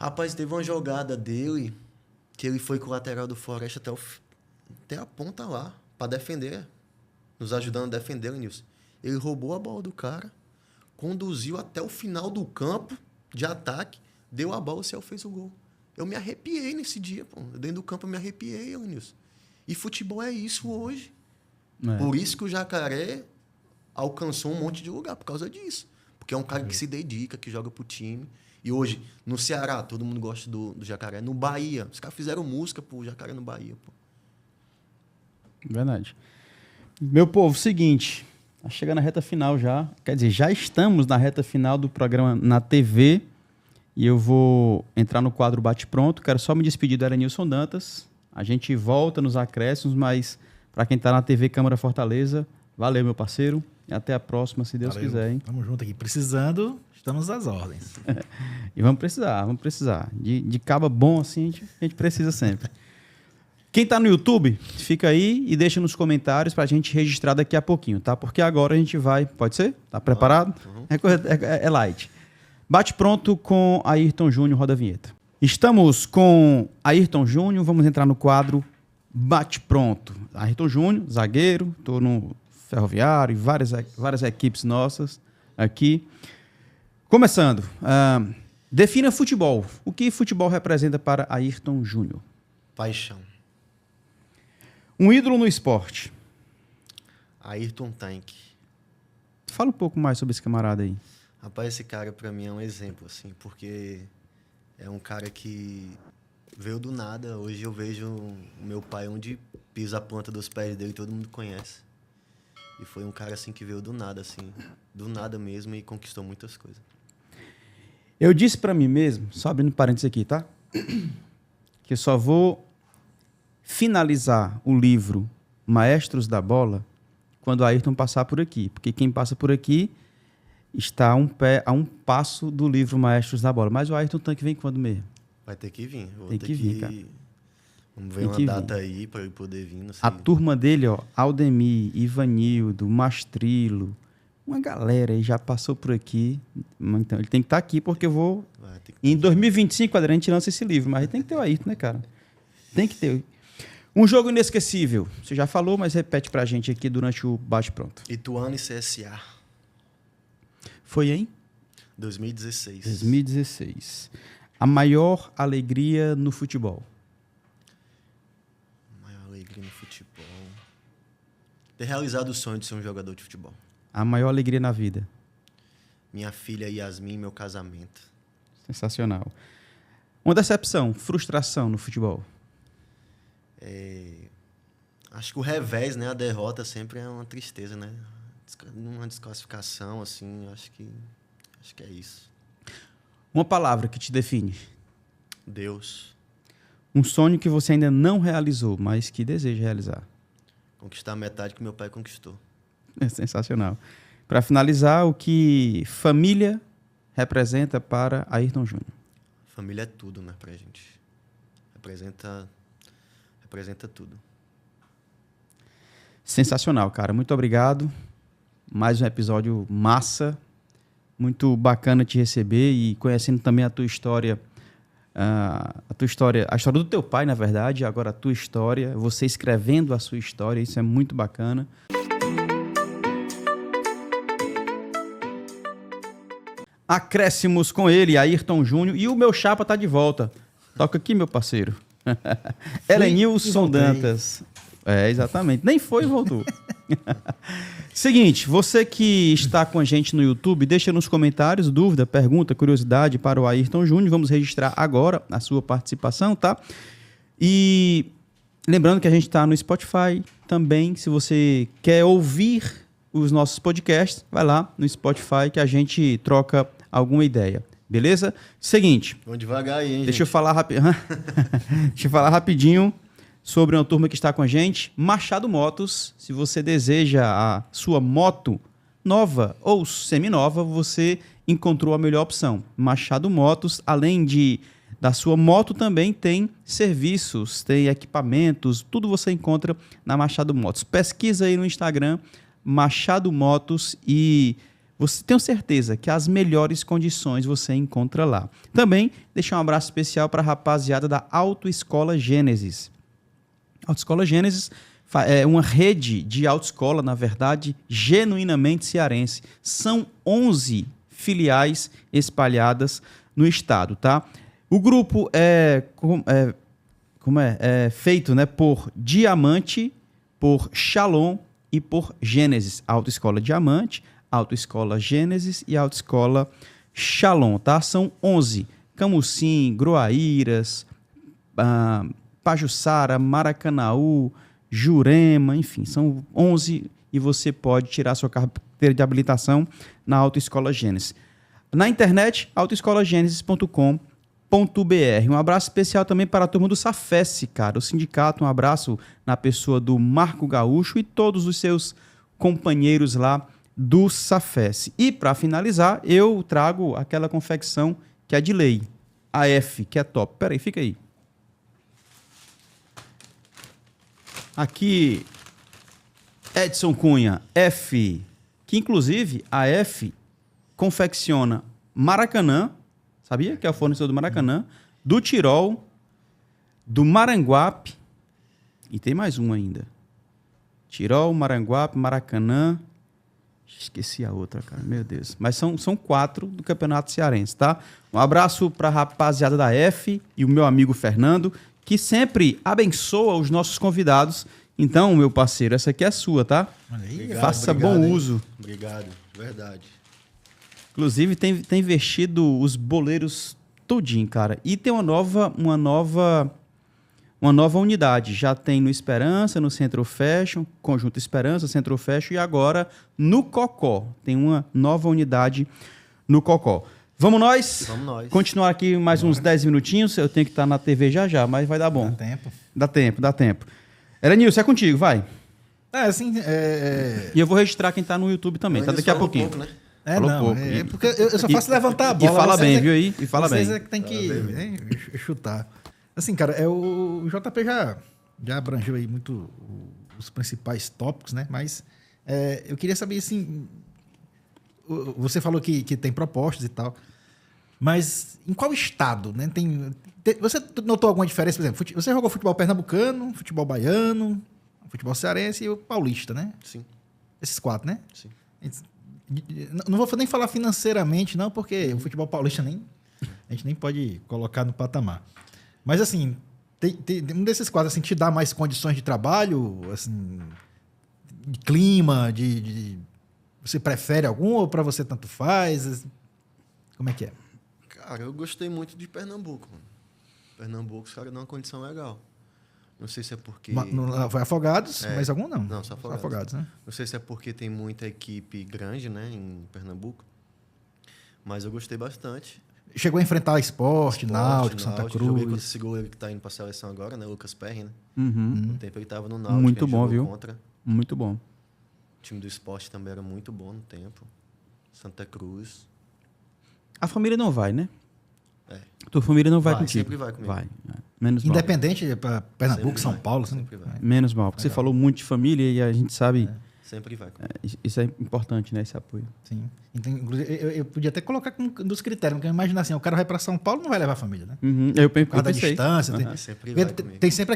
B: Rapaz, teve uma jogada dele que ele foi com o lateral do Floresta até a ponta lá, para defender. Nos ajudando a defender, Nilson. Ele roubou a bola do cara, conduziu até o final do campo de ataque, deu a bola, o Céu fez o gol. Eu me arrepiei nesse dia, pô. Dentro do campo eu me arrepiei, Nilson. E futebol é isso hoje. Por isso que o Jacaré alcançou um monte de lugar, por causa disso. Porque é um cara que se dedica, que joga pro time. E hoje, no Ceará, todo mundo gosta do Jacaré. No Bahia, os caras fizeram música pro Jacaré no Bahia, pô.
A: Verdade. Meu povo, seguinte, tá chegando na reta final já. Quer dizer, já estamos na reta final do programa na TV. E eu vou entrar no quadro Bate Pronto. Quero só me despedir do Elenilson Dantas. A gente volta nos acréscimos, mas para quem está na TV Câmara Fortaleza, valeu, meu parceiro. E até a próxima, se Deus quiser. Hein?
C: Tamo junto aqui. Precisando, estamos às ordens.
A: E vamos precisar. De caba bom assim, a gente precisa sempre. Quem está no YouTube, fica aí e deixa nos comentários para a gente registrar daqui a pouquinho, tá? Porque agora a gente vai... Pode ser? Tá preparado? É light. Bate Pronto com Ayrton Júnior, roda a vinheta. Estamos com Ayrton Júnior, vamos entrar no quadro Bate Pronto. Ayrton Júnior, zagueiro, estou no Ferroviário e várias equipes nossas aqui. Começando, Defina futebol. O que futebol representa para Ayrton Júnior?
B: Paixão.
A: Um ídolo no esporte.
B: Ayrton Tank.
A: Fala um pouco mais sobre esse camarada aí.
B: Rapaz, esse cara pra mim é um exemplo, assim, porque é um cara que veio do nada. Hoje eu vejo o meu pai onde pisa a planta dos pés dele, todo mundo conhece. E foi um cara, assim, que veio do nada, assim, do nada mesmo e conquistou muitas coisas.
A: Eu disse pra mim mesmo, só abrindo parênteses aqui, tá? Que eu só vou finalizar o livro Maestros da Bola quando o Ayrton passar por aqui. Porque quem passa por aqui está a um passo do livro Maestros da Bola. Mas o Ayrton Tank vem quando mesmo?
B: Vai ter que vir.
A: Tem que vir, cara.
B: Vamos ver uma data aí para ele poder vir. Não sei.
A: A turma dele, ó, Aldemir, Ivanildo, Mastrilo, uma galera aí já passou por aqui. Então, ele tem que estar aqui porque eu vou... Em 2025, Adriano, a gente lança esse livro. Mas tem que ter o Ayrton, né, cara? Tem que ter. Um jogo inesquecível. Você já falou, mas repete pra gente aqui durante o bate-pronto.
B: Ituano e CSA.
A: Foi em?
B: 2016.
A: 2016. A maior alegria no futebol.
B: A maior alegria no futebol. Ter realizado o sonho de ser um jogador de futebol.
A: A maior alegria na vida.
B: Minha filha Yasmin, meu casamento.
A: Sensacional. Uma decepção, frustração no futebol.
B: Acho que o revés, né? A derrota sempre é uma tristeza, né? Uma desclassificação, assim, acho que é isso.
A: Uma palavra que te define.
B: Deus.
A: Um sonho que você ainda não realizou, mas que deseja realizar.
B: Conquistar a metade que meu pai conquistou.
A: É sensacional. Para finalizar, o que família representa para Ayrton Júnior?
B: Família é tudo, né, pra gente. Representa tudo.
A: Sensacional, cara. Muito obrigado. Mais um episódio massa. Muito bacana te receber e conhecendo também a tua história, a história do teu pai, na verdade, agora a tua história, você escrevendo a sua história, isso é muito bacana. Acréscimos com ele, Ayrton Júnior, e o meu chapa tá de volta. Toca aqui, meu parceiro. Helenilson Dantas. Exatamente. Nem foi e voltou. Seguinte, você que está com a gente no YouTube, deixa nos comentários dúvida, pergunta, curiosidade para o Ayrton Júnior. Vamos registrar agora a sua participação, tá? E lembrando que a gente está no Spotify também. Se você quer ouvir os nossos podcasts, vai lá no Spotify que a gente troca alguma ideia. Beleza? Seguinte.
B: Vamos devagar aí, hein,
A: Deixa eu falar rapidinho sobre uma turma que está com a gente. Machado Motos. Se você deseja a sua moto nova ou seminova, você encontrou a melhor opção. Machado Motos, além da sua moto, também tem serviços, tem equipamentos, tudo você encontra na Machado Motos. Pesquisa aí no Instagram, Machado Motos, e você tem certeza que as melhores condições você encontra lá. Também deixar um abraço especial para a rapaziada da Autoescola Gênesis. Autoescola Gênesis é uma rede de autoescola, na verdade, genuinamente cearense. São 11 filiais espalhadas no estado, tá? O grupo é feito, né, por Diamante, por Shalom e por Gênesis. Autoescola Diamante, Autoescola Gênesis e Autoescola Shalom, tá? São 11. Camucim, Groaíras, Pajuçara, Maracanaú, Jurema, enfim, são 11 e você pode tirar sua carteira de habilitação na Autoescola Gênesis. Na internet, autoescolagenesis.com.br. Um abraço especial também para a turma do SAFES, cara, o sindicato. Um abraço na pessoa do Marco Gaúcho e todos os seus companheiros lá do SAFES. E para finalizar, eu trago aquela confecção que é de lei, a F, que é top. Peraí, fica aí. Aqui, Edson Cunha, F, que inclusive a F confecciona Maracanã, sabia que é o fornecedor do Maracanã, do Tirol, do Maranguape, e tem mais um ainda. Tirol, Maranguape, Maracanã Esqueci a outra, cara. Meu Deus. Mas são 4 do Campeonato Cearense, tá? Um abraço pra rapaziada da F e o meu amigo Fernando, que sempre abençoa os nossos convidados. Então, meu parceiro, essa aqui é sua, tá?
C: Olha aí.
B: Obrigado,
A: Faça
B: obrigado,
A: bom
B: hein?
A: uso.
B: Obrigado, verdade.
A: Inclusive, tem vestido os boleiros todinho, cara. E tem uma nova unidade. Já tem no Esperança, no Centro Fashion, Conjunto Esperança, Centro Fashion e agora no Cocó. Tem uma nova unidade no Cocó. Vamos nós?
B: Vamos nós.
A: Continuar aqui mais uns 10 minutinhos. Eu tenho que estar na TV já, mas vai dar bom.
C: Dá tempo.
A: Dá tempo. Elenilson, é contigo, vai.
C: Assim,
A: E eu vou registrar quem tá no YouTube também, tá? Daqui a pouquinho.
B: Pouco, né?
A: Falou pouco.
C: Porque eu só faço levantar a bola.
A: E fala
C: vocês
A: bem, viu aí? E fala
C: vocês
A: bem.
C: é que tem que chutar. Assim, cara, o JP já abrangeu aí muito os principais tópicos, né? Mas eu queria saber, assim, você falou que tem propostas e tal, mas em qual estado, né? Você notou alguma diferença? Por exemplo, você jogou futebol pernambucano, futebol baiano, futebol cearense e o paulista, né?
B: Sim.
C: Esses 4, né?
B: Sim.
C: Não vou nem falar financeiramente, não, porque o futebol paulista a gente nem pode colocar no patamar. Mas, assim, tem um desses 4 assim, te dá mais condições de trabalho, assim, de clima, você prefere algum ou para você tanto faz? Como é que é?
B: Cara, eu gostei muito de Pernambuco, mano. Pernambuco, os caras dão uma condição legal. Não sei se é porque...
C: Foi Afogados, mas algum não.
B: Não, só Afogados.
C: Afogados, né?
B: Não sei se é porque tem muita equipe grande, né, em Pernambuco. Mas eu gostei bastante.
C: Chegou a enfrentar Sport, Náutico, Santa Cruz.
B: Joguei contra esse goleiro que tá indo pra seleção agora, né, Lucas Perry, né?
A: Uhum.
B: No tempo ele tava no Náutico.
A: Muito
B: a gente
A: bom,
B: jogou
A: viu?
B: Contra.
A: Muito bom.
B: O time do Sport também era muito bom no tempo. Santa Cruz.
A: A família não vai, né?
B: É.
A: Tua família não vai
B: Vai,
A: contigo.
B: sempre vai comigo.
A: Vai. Menos mal.
C: Independente para Pernambuco,
B: Sempre
C: São
B: vai,
C: Paulo.
B: sempre vai.
A: Menos mal. Porque você falou muito de família e a gente sabe...
B: Sempre vai comigo.
A: Isso é importante, né? Esse apoio.
C: Sim. Então, inclusive, eu podia até colocar como um dos critérios, porque eu imagino assim, o cara vai para São Paulo não vai levar a família, né?
A: Uhum. Eu
C: Por causa da
A: pensei.
C: distância.
B: Sempre vai comigo.
C: Tem sempre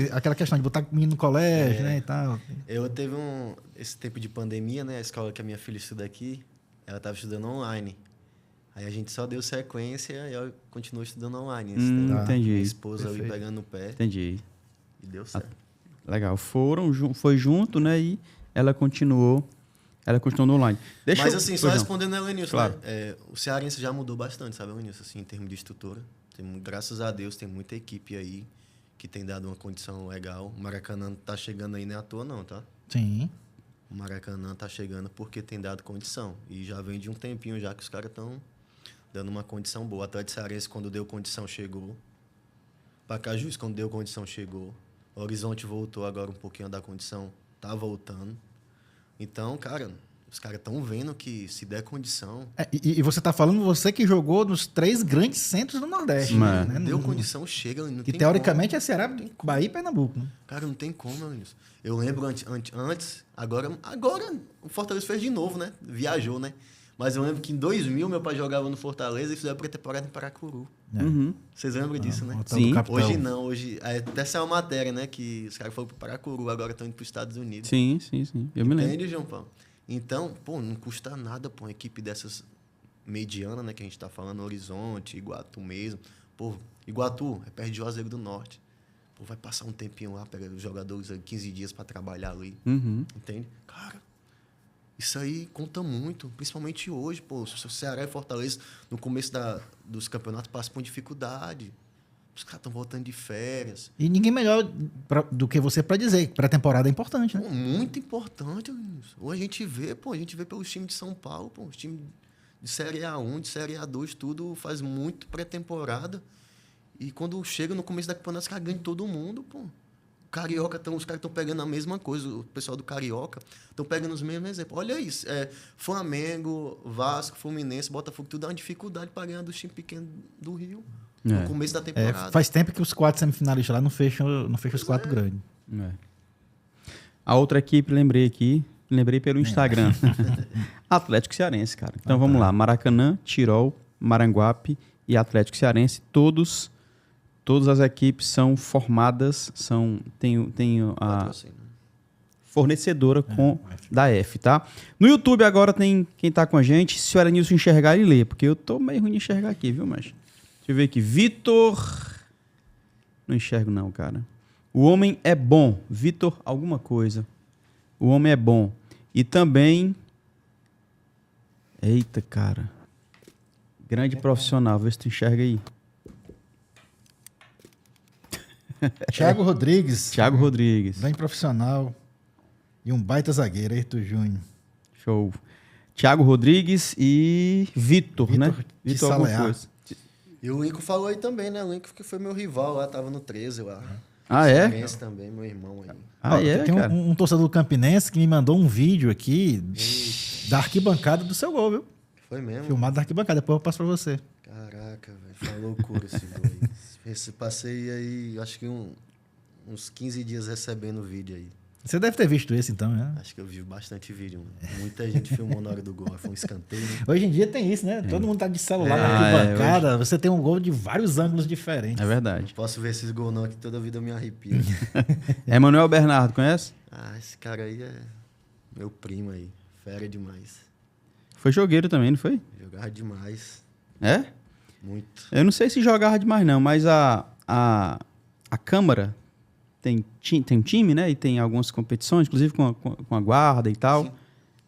C: aquela questão de botar o menino no colégio, né, e tal.
B: Eu teve esse tempo de pandemia, né? A escola que a minha filha estuda aqui, ela estava estudando online. Aí a gente só deu sequência e eu continuo estudando online.
A: Entendi.
B: Minha esposa
C: Perfeito.
B: ali pegando no pé.
A: Entendi.
B: E deu certo.
A: Legal. Foi junto, né? E ela continuou no online.
B: Mas assim, só respondendo a Elenilson,
A: Claro.
B: né? O Cearense já mudou bastante, sabe, Elenilson? Assim, em termos de estrutura. Graças a Deus, tem muita equipe aí que tem dado uma condição legal. O Maracanã tá chegando aí, não é à toa não, tá?
C: Sim.
B: O Maracanã tá chegando porque tem dado condição. E já vem de um tempinho já que os caras estão dando uma condição boa. O Atlético Cearense, quando deu condição, chegou. Pacajus, quando deu condição, chegou. O Horizonte voltou agora um pouquinho a dar condição. Tá voltando. Então, cara, os caras estão vendo que se der condição...
C: E você tá falando, você que jogou nos 3 grandes centros do Nordeste.
A: Mas-
C: Né?
B: Deu condição, chega. Não
C: Que
B: tem
C: teoricamente
B: como.
C: é Ceará, Bahia e Pernambuco. Né?
B: Cara, não tem como, Elenilson. Eu lembro antes, agora o Fortaleza fez de novo, né? Viajou, né? Mas eu lembro que em 2000 meu pai jogava no Fortaleza e fizeram pré-temporada em Paracuru.
A: Uhum.
B: Vocês lembram disso, né?
C: O tal do
A: Sim.
C: capitão.
B: Hoje não, hoje... Até saiu uma matéria, né? Que os caras foram pro Paracuru, agora estão indo pros Estados Unidos.
A: Sim. Eu me lembro.
B: Entende, João Paulo? Então, pô, não custa nada, pô, uma equipe dessas mediana, né? Que a gente tá falando, Horizonte, Iguatu mesmo. Pô, Iguatu é perto de Juazeiro do Norte. Pô, vai passar um tempinho lá, pega os jogadores 15 dias para trabalhar ali.
A: Uhum.
B: Entende? Cara, isso aí conta muito, principalmente hoje, pô. O Ceará e Fortaleza, no começo dos campeonatos, passam por dificuldade. Os caras estão voltando de férias.
C: E ninguém melhor do que você para dizer que pré-temporada é importante, né?
B: Pô, muito importante isso. Ou a gente vê pelos times de São Paulo, pô, os times de Série A1, de Série A2, tudo faz muito pré-temporada. E quando chega no começo da campeonato, os caras ganham todo mundo, pô. Carioca, os caras estão pegando a mesma coisa, o pessoal do Carioca estão pegando os mesmos exemplos. Olha isso, Flamengo, Vasco, Fluminense, Botafogo, tudo dá uma dificuldade para ganhar dos times pequenos do Rio. No começo da temporada.
C: Faz tempo que os 4 semifinalistas lá não fecham os 4 grandes.
A: É. A outra equipe, lembrei pelo Instagram. Atlético Cearense, cara. Então vamos lá. Maracanã, Tirol, Maranguape e Atlético Cearense, todas as equipes são formadas, tem a
B: Patrocínio.
A: fornecedora da F, tá? No YouTube agora tem quem tá com a gente. Se o Elenilson enxergar, ele lê, porque eu tô meio ruim de enxergar aqui, viu, mas... Deixa eu ver aqui. Vitor... Não enxergo não, cara. O homem é bom. Vitor alguma coisa. O homem é bom. E também... Eita, cara. Grande profissional. Vê se tu enxerga aí.
C: Thiago Rodrigues.
A: Thiago Rodrigues.
C: Bem profissional. E um baita zagueiro, Ayrton Júnior.
A: Show. Thiago Rodrigues e Vitor, né? Vitor alguma
C: Salear.
A: coisa.
B: E o Lincoln falou aí também, né? O Lincoln que foi meu rival lá, tava no 13 lá.
A: Ah, é?
B: Cearense também, meu irmão aí.
A: Ah,
C: Ó,
A: é,
C: tem
A: cara?
C: um torcedor Campinense que me mandou um vídeo aqui da arquibancada do seu gol, viu?
B: Foi mesmo?
C: Filmado da arquibancada. Depois eu passo pra você.
B: Caraca, velho. Foi uma loucura esse gol aí. Passei aí, acho que uns 15 dias recebendo o vídeo aí.
C: Você deve ter visto esse, então, né?
B: Acho que eu vi bastante vídeo, mano. Muita gente filmou na hora do gol. Foi um escanteio, né?
C: Hoje em dia tem isso, né? Todo mundo tá de celular na
A: Ah,
C: arquibancada. Você tem um gol de vários ângulos diferentes.
A: É verdade.
B: Posso ver esses gols não, que toda vida eu me arrepio.
A: Emanuel Bernardo, conhece?
B: Ah, esse cara aí é meu primo aí. Fera demais.
A: Foi jogueiro também, não foi?
B: Jogava demais.
A: É?
B: Muito.
A: Eu não sei se jogava demais não, mas a Câmara tem um time, né? E tem algumas competições, inclusive com a guarda e tal.
B: Sim.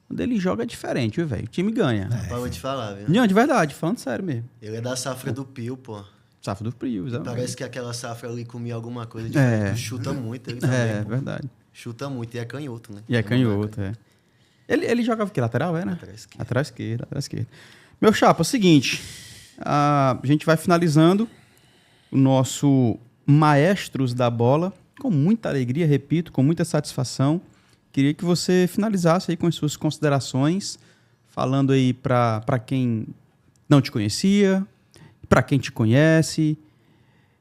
A: Quando ele joga é diferente, viu, velho? O time ganha.
B: Rapaz, eu vou te falar, viu?
A: Não, de verdade, falando sério mesmo.
B: Ele é da safra do Pio, pô.
A: Safra do frio, exatamente.
B: Parece que aquela safra ali comia alguma coisa diferente. Chuta muito ele também.
A: É,
B: pô.
A: verdade.
B: Chuta muito. E é canhoto, né?
A: E é canhoto, é. Ele jogava o quê? Lateral, é, né?
B: Lateral esquerdo.
A: Lateral esquerda. Meu chapa, é o seguinte. A gente vai finalizando o nosso Maestros da Bola com muita alegria, repito, com muita satisfação. Queria que você finalizasse aí com as suas considerações, falando aí para quem não te conhecia, para quem te conhece,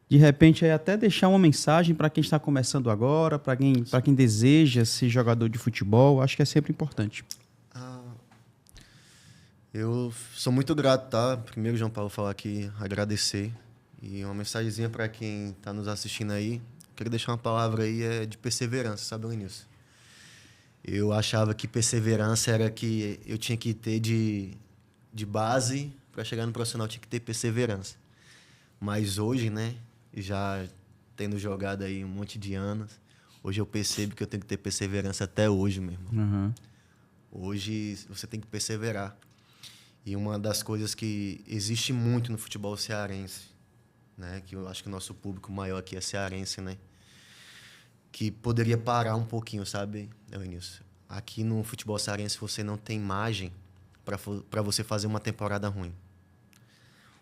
A: de repente aí até deixar uma mensagem para quem está começando agora, para quem deseja ser jogador de futebol. Acho que é sempre importante.
B: Eu sou muito grato, tá? Primeiro, João Paulo, falar aqui, agradecer. E uma mensagenzinha para quem está nos assistindo aí. Queria deixar uma palavra aí de perseverança, sabe, Lenilson? Eu achava que perseverança era que eu tinha que ter de base para chegar no profissional, eu tinha que ter perseverança. Mas hoje, né, já tendo jogado aí um monte de anos, hoje eu percebo que eu tenho que ter perseverança até hoje, meu irmão.
A: Uhum.
B: Hoje você tem que perseverar. E uma das coisas que existe muito no futebol cearense, né, que eu acho que o nosso público maior aqui é cearense, né, que poderia parar um pouquinho, sabe, Elenilson? Aqui no futebol cearense você não tem margem para você fazer uma temporada ruim.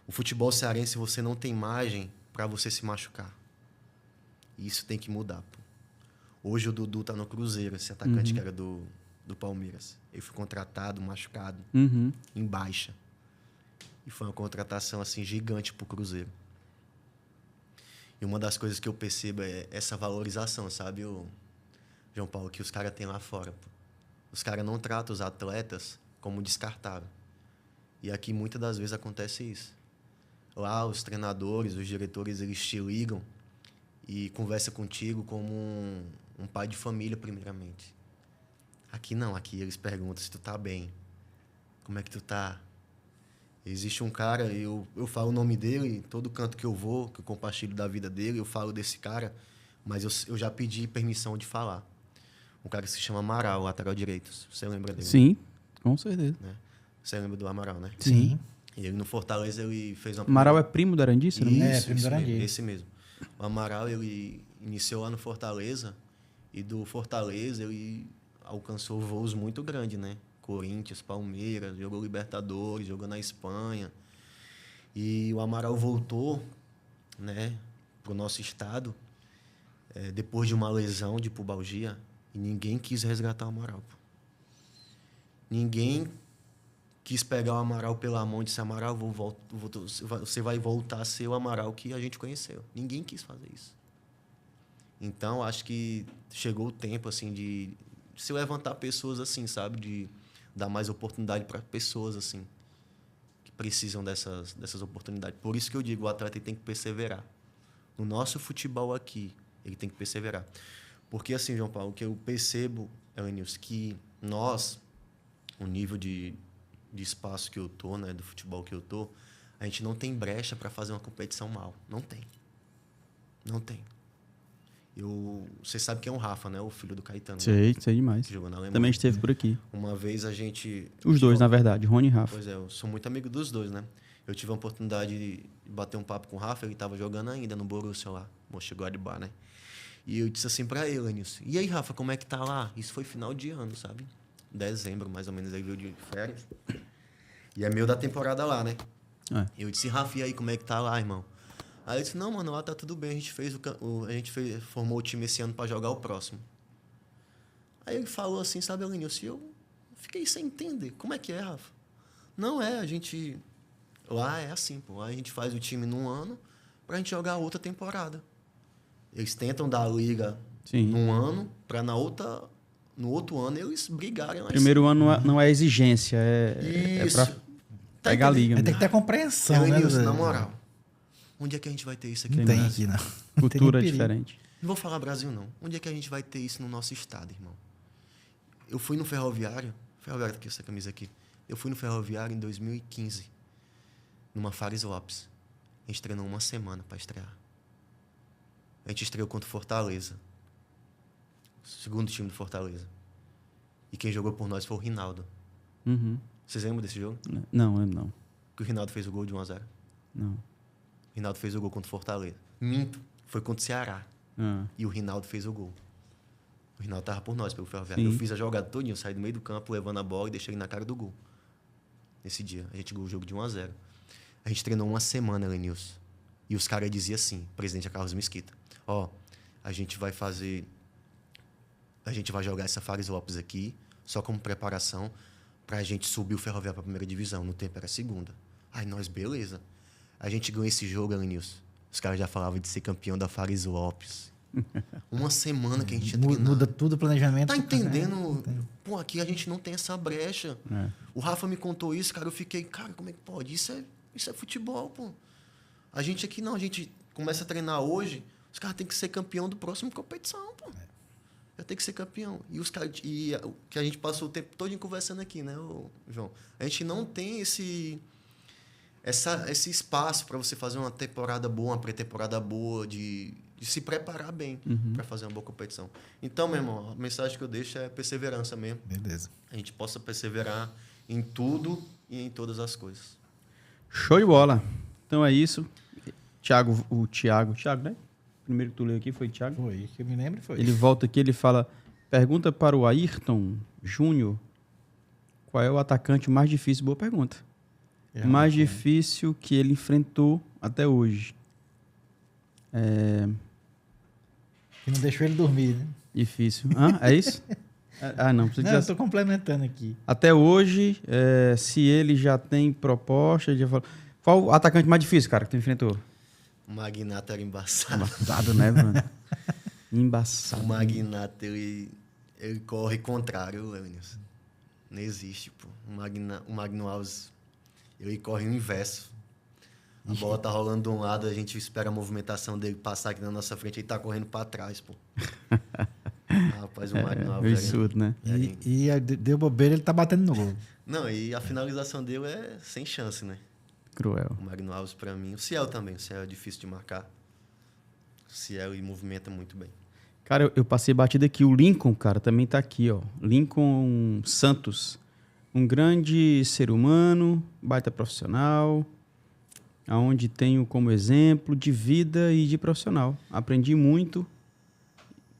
B: O futebol cearense você não tem margem para você se machucar. E isso tem que mudar, pô. Hoje o Dudu tá no Cruzeiro, esse atacante que era do Palmeiras. Ele foi contratado, machucado, em baixa. E foi uma contratação assim gigante pro Cruzeiro. E uma das coisas que eu percebo é essa valorização, sabe, João Paulo, que os caras têm lá fora. Pô. Os caras não tratam os atletas como descartável. E aqui muitas das vezes acontece isso. Lá os treinadores, os diretores, eles te ligam e conversam contigo como um pai de família, primeiramente. Aqui não, aqui eles perguntam se tu tá bem. Como é que tu tá? Existe um cara, eu falo o nome dele, todo canto que eu vou, que eu compartilho da vida dele, eu falo desse cara, mas eu já pedi permissão de falar. Um cara que se chama Amaral, lateral direito. Você lembra dele?
A: Sim, com certeza.
B: Né? Você lembra do Amaral, né?
C: Sim.
B: E ele no Fortaleza, ele fez uma...
A: Amaral é primo do Arandi, se não me engano?
C: É, primo do Arandi.
B: Esse mesmo. O Amaral, ele iniciou lá no Fortaleza, e do Fortaleza ele alcançou voos muito grandes, né? Corinthians, Palmeiras, jogou Libertadores, jogou na Espanha. E o Amaral voltou, né, pro nosso estado, depois de uma lesão de pubalgia, e ninguém quis resgatar o Amaral. Pô. Ninguém quis pegar o Amaral pela mão e disse, Amaral, você vai voltar a ser o Amaral que a gente conheceu. Ninguém quis fazer isso. Então, acho que chegou o tempo, assim, de se levantar pessoas assim, sabe? De dar mais oportunidade para pessoas, assim, que precisam dessas oportunidades. Por isso que eu digo, o atleta tem que perseverar. No nosso futebol aqui, ele tem que perseverar. Porque, assim, João Paulo, o que eu percebo, Elenilson, que nós, o nível de espaço que eu tô, né, do futebol que eu tô, a gente não tem brecha para fazer uma competição mal. Não tem. Não tem. Você sabe quem é o Rafa, né? O filho do Caetano.
A: Sei demais.
B: Que jogou na Alemanha.
A: Também esteve por aqui.
B: Uma vez a gente...
A: Os dois, na verdade, Rony e Rafa.
B: Pois é, eu sou muito amigo dos dois, né? Eu tive a oportunidade de bater um papo com o Rafa, ele estava jogando ainda no Borussia lá, Mönchengladbach, né? E eu disse assim pra ele, Nilson, e aí, Rafa, como é que tá lá? Isso foi final de ano, sabe? Dezembro, mais ou menos, ele veio de férias. E é meio da temporada lá, né? Eu disse, Rafa, e aí, como é que tá lá, irmão? Aí ele disse, não, mano, lá tá tudo bem, a gente formou o time esse ano pra jogar o próximo. Aí ele falou assim, sabe, Nilson, e eu fiquei sem entender, como é que é, Rafa? Não é, a gente... Lá é assim, pô, lá a gente faz o time num ano pra gente jogar outra temporada. Eles tentam dar a liga num ano pra no outro ano eles brigarem lá.
A: Primeiro ano não é exigência, é pra pegar a liga.
C: Tem que ter compreensão, né?
B: Nilson, na moral, onde é que a gente vai ter isso aqui?
C: Não tem aqui, não.
A: Cultura diferente.
B: Não vou falar Brasil, não. Onde é que a gente vai ter isso no nosso estado, irmão? Eu fui no Ferroviário tá aqui, essa camisa aqui. Eu fui no Ferroviário em 2015, numa Fares Lopes. A gente treinou uma semana para estrear. A gente estreou contra o Fortaleza. Segundo time do Fortaleza. E quem jogou por nós foi o Rinaldo.
A: Uhum.
B: Vocês lembram desse jogo?
A: Não, lembro não.
B: Que o Rinaldo fez o gol de 1-0.
A: Não.
B: O Rinaldo fez o gol contra o Fortaleza. Minto. Foi contra o Ceará. E o Rinaldo fez o gol. O Rinaldo tava por nós, pelo Ferroviário. Eu fiz a jogada todinha, eu saí do meio do campo, levando a bola e deixei ele na cara do gol. Nesse dia. A gente ganhou o jogo de 1-0. A gente treinou uma semana, Elenilson. E os caras diziam assim, o presidente é Carlos Mesquita, a gente vai jogar essa Fares Lopes aqui, só como preparação, pra gente subir o Ferroviário pra primeira divisão. No tempo era segunda. Aí nós, beleza. A gente ganhou esse jogo, Elenilson. Os caras já falavam de ser campeão da Fares Lopes. Uma semana que a gente tinha treinado.
C: Muda tudo o planejamento.
B: Tá entendendo? Pô, aqui a gente não tem essa brecha. O Rafa me contou isso, cara, eu fiquei, cara, como é que pode? Isso é futebol, pô. A gente aqui não, a gente começa a treinar hoje, os caras têm que ser campeão do próximo competição, pô. Já tem que ser campeão. E os caras, que a gente passou o tempo todo conversando aqui, né, João? A gente não tem esse espaço para você fazer uma temporada boa, uma pré-temporada boa, de se preparar bem para fazer uma boa competição. Então, meu irmão, a mensagem que eu deixo é perseverança mesmo.
C: Beleza.
B: A gente possa perseverar em tudo e em todas as coisas.
A: Show de bola. Então é isso. Thiago, né? Primeiro que tu leu aqui foi Thiago.
C: Foi, que eu me lembro foi.
A: Ele volta aqui, ele fala, pergunta para o Ayrton Júnior, qual é o atacante mais difícil? Boa pergunta. Mais difícil que ele enfrentou até hoje.
C: Que não deixou ele dormir, né?
A: Difícil. É isso? Não.
C: Não, eu estou complementando aqui.
A: Até hoje, se ele já tem proposta, ele já falou... Qual o atacante mais difícil, cara, que tu enfrentou?
B: O Magnato era embaçado.
A: Embaçado, né, mano? Embaçado.
B: O Magnato, ele corre contrário, Elenilson. Não existe, pô. O Magno Alves, ele corre o inverso. A bola tá rolando de um lado, a gente espera a movimentação dele passar aqui na nossa frente, ele tá correndo para trás, pô. Rapaz, o Magno Alves...
A: Absurdo, né?
C: E deu bobeira, ele tá batendo no gol.
B: Não, e a finalização dele é sem chance, né?
A: Cruel.
B: O Magno Alves, para mim. O Ciel também. O Ciel é difícil de marcar. O Ciel ele movimenta muito bem.
A: Cara, eu passei batida aqui. O Lincoln, cara, também tá aqui, ó. Lincoln Santos. Um grande ser humano, baita profissional, aonde tenho como exemplo de vida e de profissional. Aprendi muito.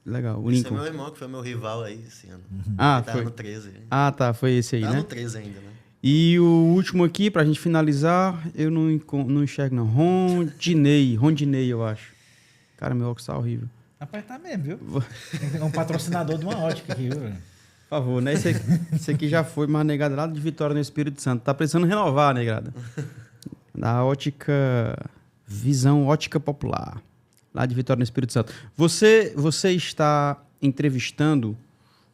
A: Legal, o Lincoln.
B: Esse é meu irmão, que foi meu rival aí esse ano.
A: Ele
B: tava
A: foi
B: no 13.
A: tá, foi esse aí,
B: tá
A: né?
B: no 13 ainda, né?
A: E o último aqui, pra gente finalizar, eu não enxergo não. Rondinei, eu acho. Cara, meu óculos tá horrível.
C: Rapaz, tá mesmo, viu? Tem um patrocinador de uma ótica aqui, viu?
A: Por favor, né? Esse aqui já foi, mas negada lá de Vitória no Espírito Santo. Tá precisando renovar, negrada. Da Visão Ótica Popular. Lá de Vitória no Espírito Santo. Você está entrevistando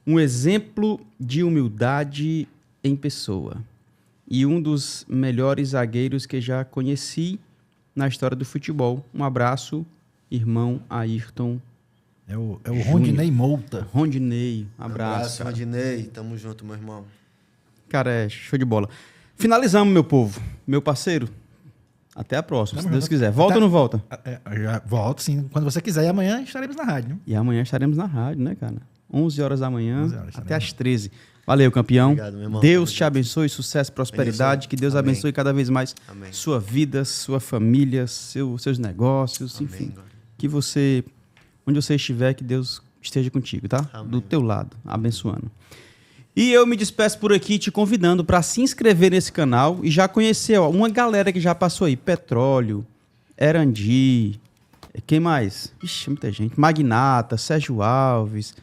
A: um exemplo de humildade em pessoa. E um dos melhores zagueiros que já conheci na história do futebol. Um abraço, irmão Ayrton
C: É o Rondinei Mouta.
A: Rondinei, abraço. Cara.
B: Rondinei. Tamo junto, meu irmão.
A: Cara, é show de bola. Finalizamos, meu povo. Meu parceiro, até a próxima, se Deus quiser. Volta ou não volta?
C: Já volto, sim. Quando você quiser. E amanhã estaremos na rádio. Né?
A: E amanhã estaremos na rádio, né, cara? 11 horas da manhã
C: 11 horas,
A: até às 13. Valeu, campeão.
B: Obrigado, meu irmão.
A: Deus te abençoe, sucesso, prosperidade. Que Deus
B: Amém.
A: abençoe cada vez mais
B: Amém.
A: sua vida, sua família, seus negócios,
B: Amém,
A: enfim.
B: God.
A: Que você, onde você estiver, que Deus esteja contigo, tá?
B: Amém.
A: Do teu lado, abençoando. E eu me despeço por aqui te convidando para se inscrever nesse canal e já conhecer uma galera que já passou aí. Petróleo, Erandi, quem mais? Ixi, muita gente. Magnata, Sérgio Alves,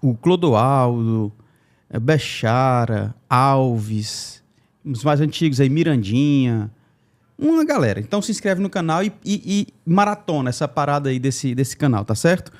A: o Clodoaldo, Bechara, Alves, os mais antigos aí, Mirandinha, uma galera. Então se inscreve no canal e maratona essa parada aí desse canal, tá certo?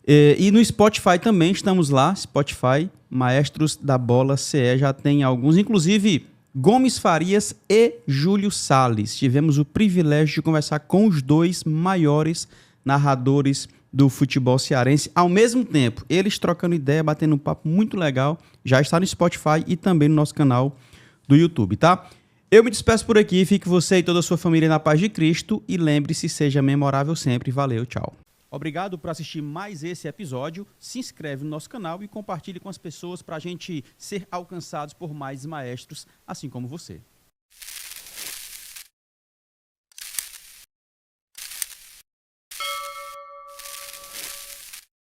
A: E no Spotify também, estamos lá, Spotify, Maestros da Bola CE, já tem alguns, inclusive Gomes Farias e Júlio Salles. Tivemos o privilégio de conversar com os dois maiores narradores do futebol cearense ao mesmo tempo. Eles trocando ideia, batendo um papo muito legal. Já está no Spotify e também no nosso canal do YouTube, tá? Eu me despeço por aqui. Fique você e toda a sua família na paz de Cristo. E lembre-se, seja memorável sempre. Valeu, tchau. Obrigado por assistir mais esse episódio. Se inscreve no nosso canal e compartilhe com as pessoas para a gente ser alcançados por mais maestros, assim como você.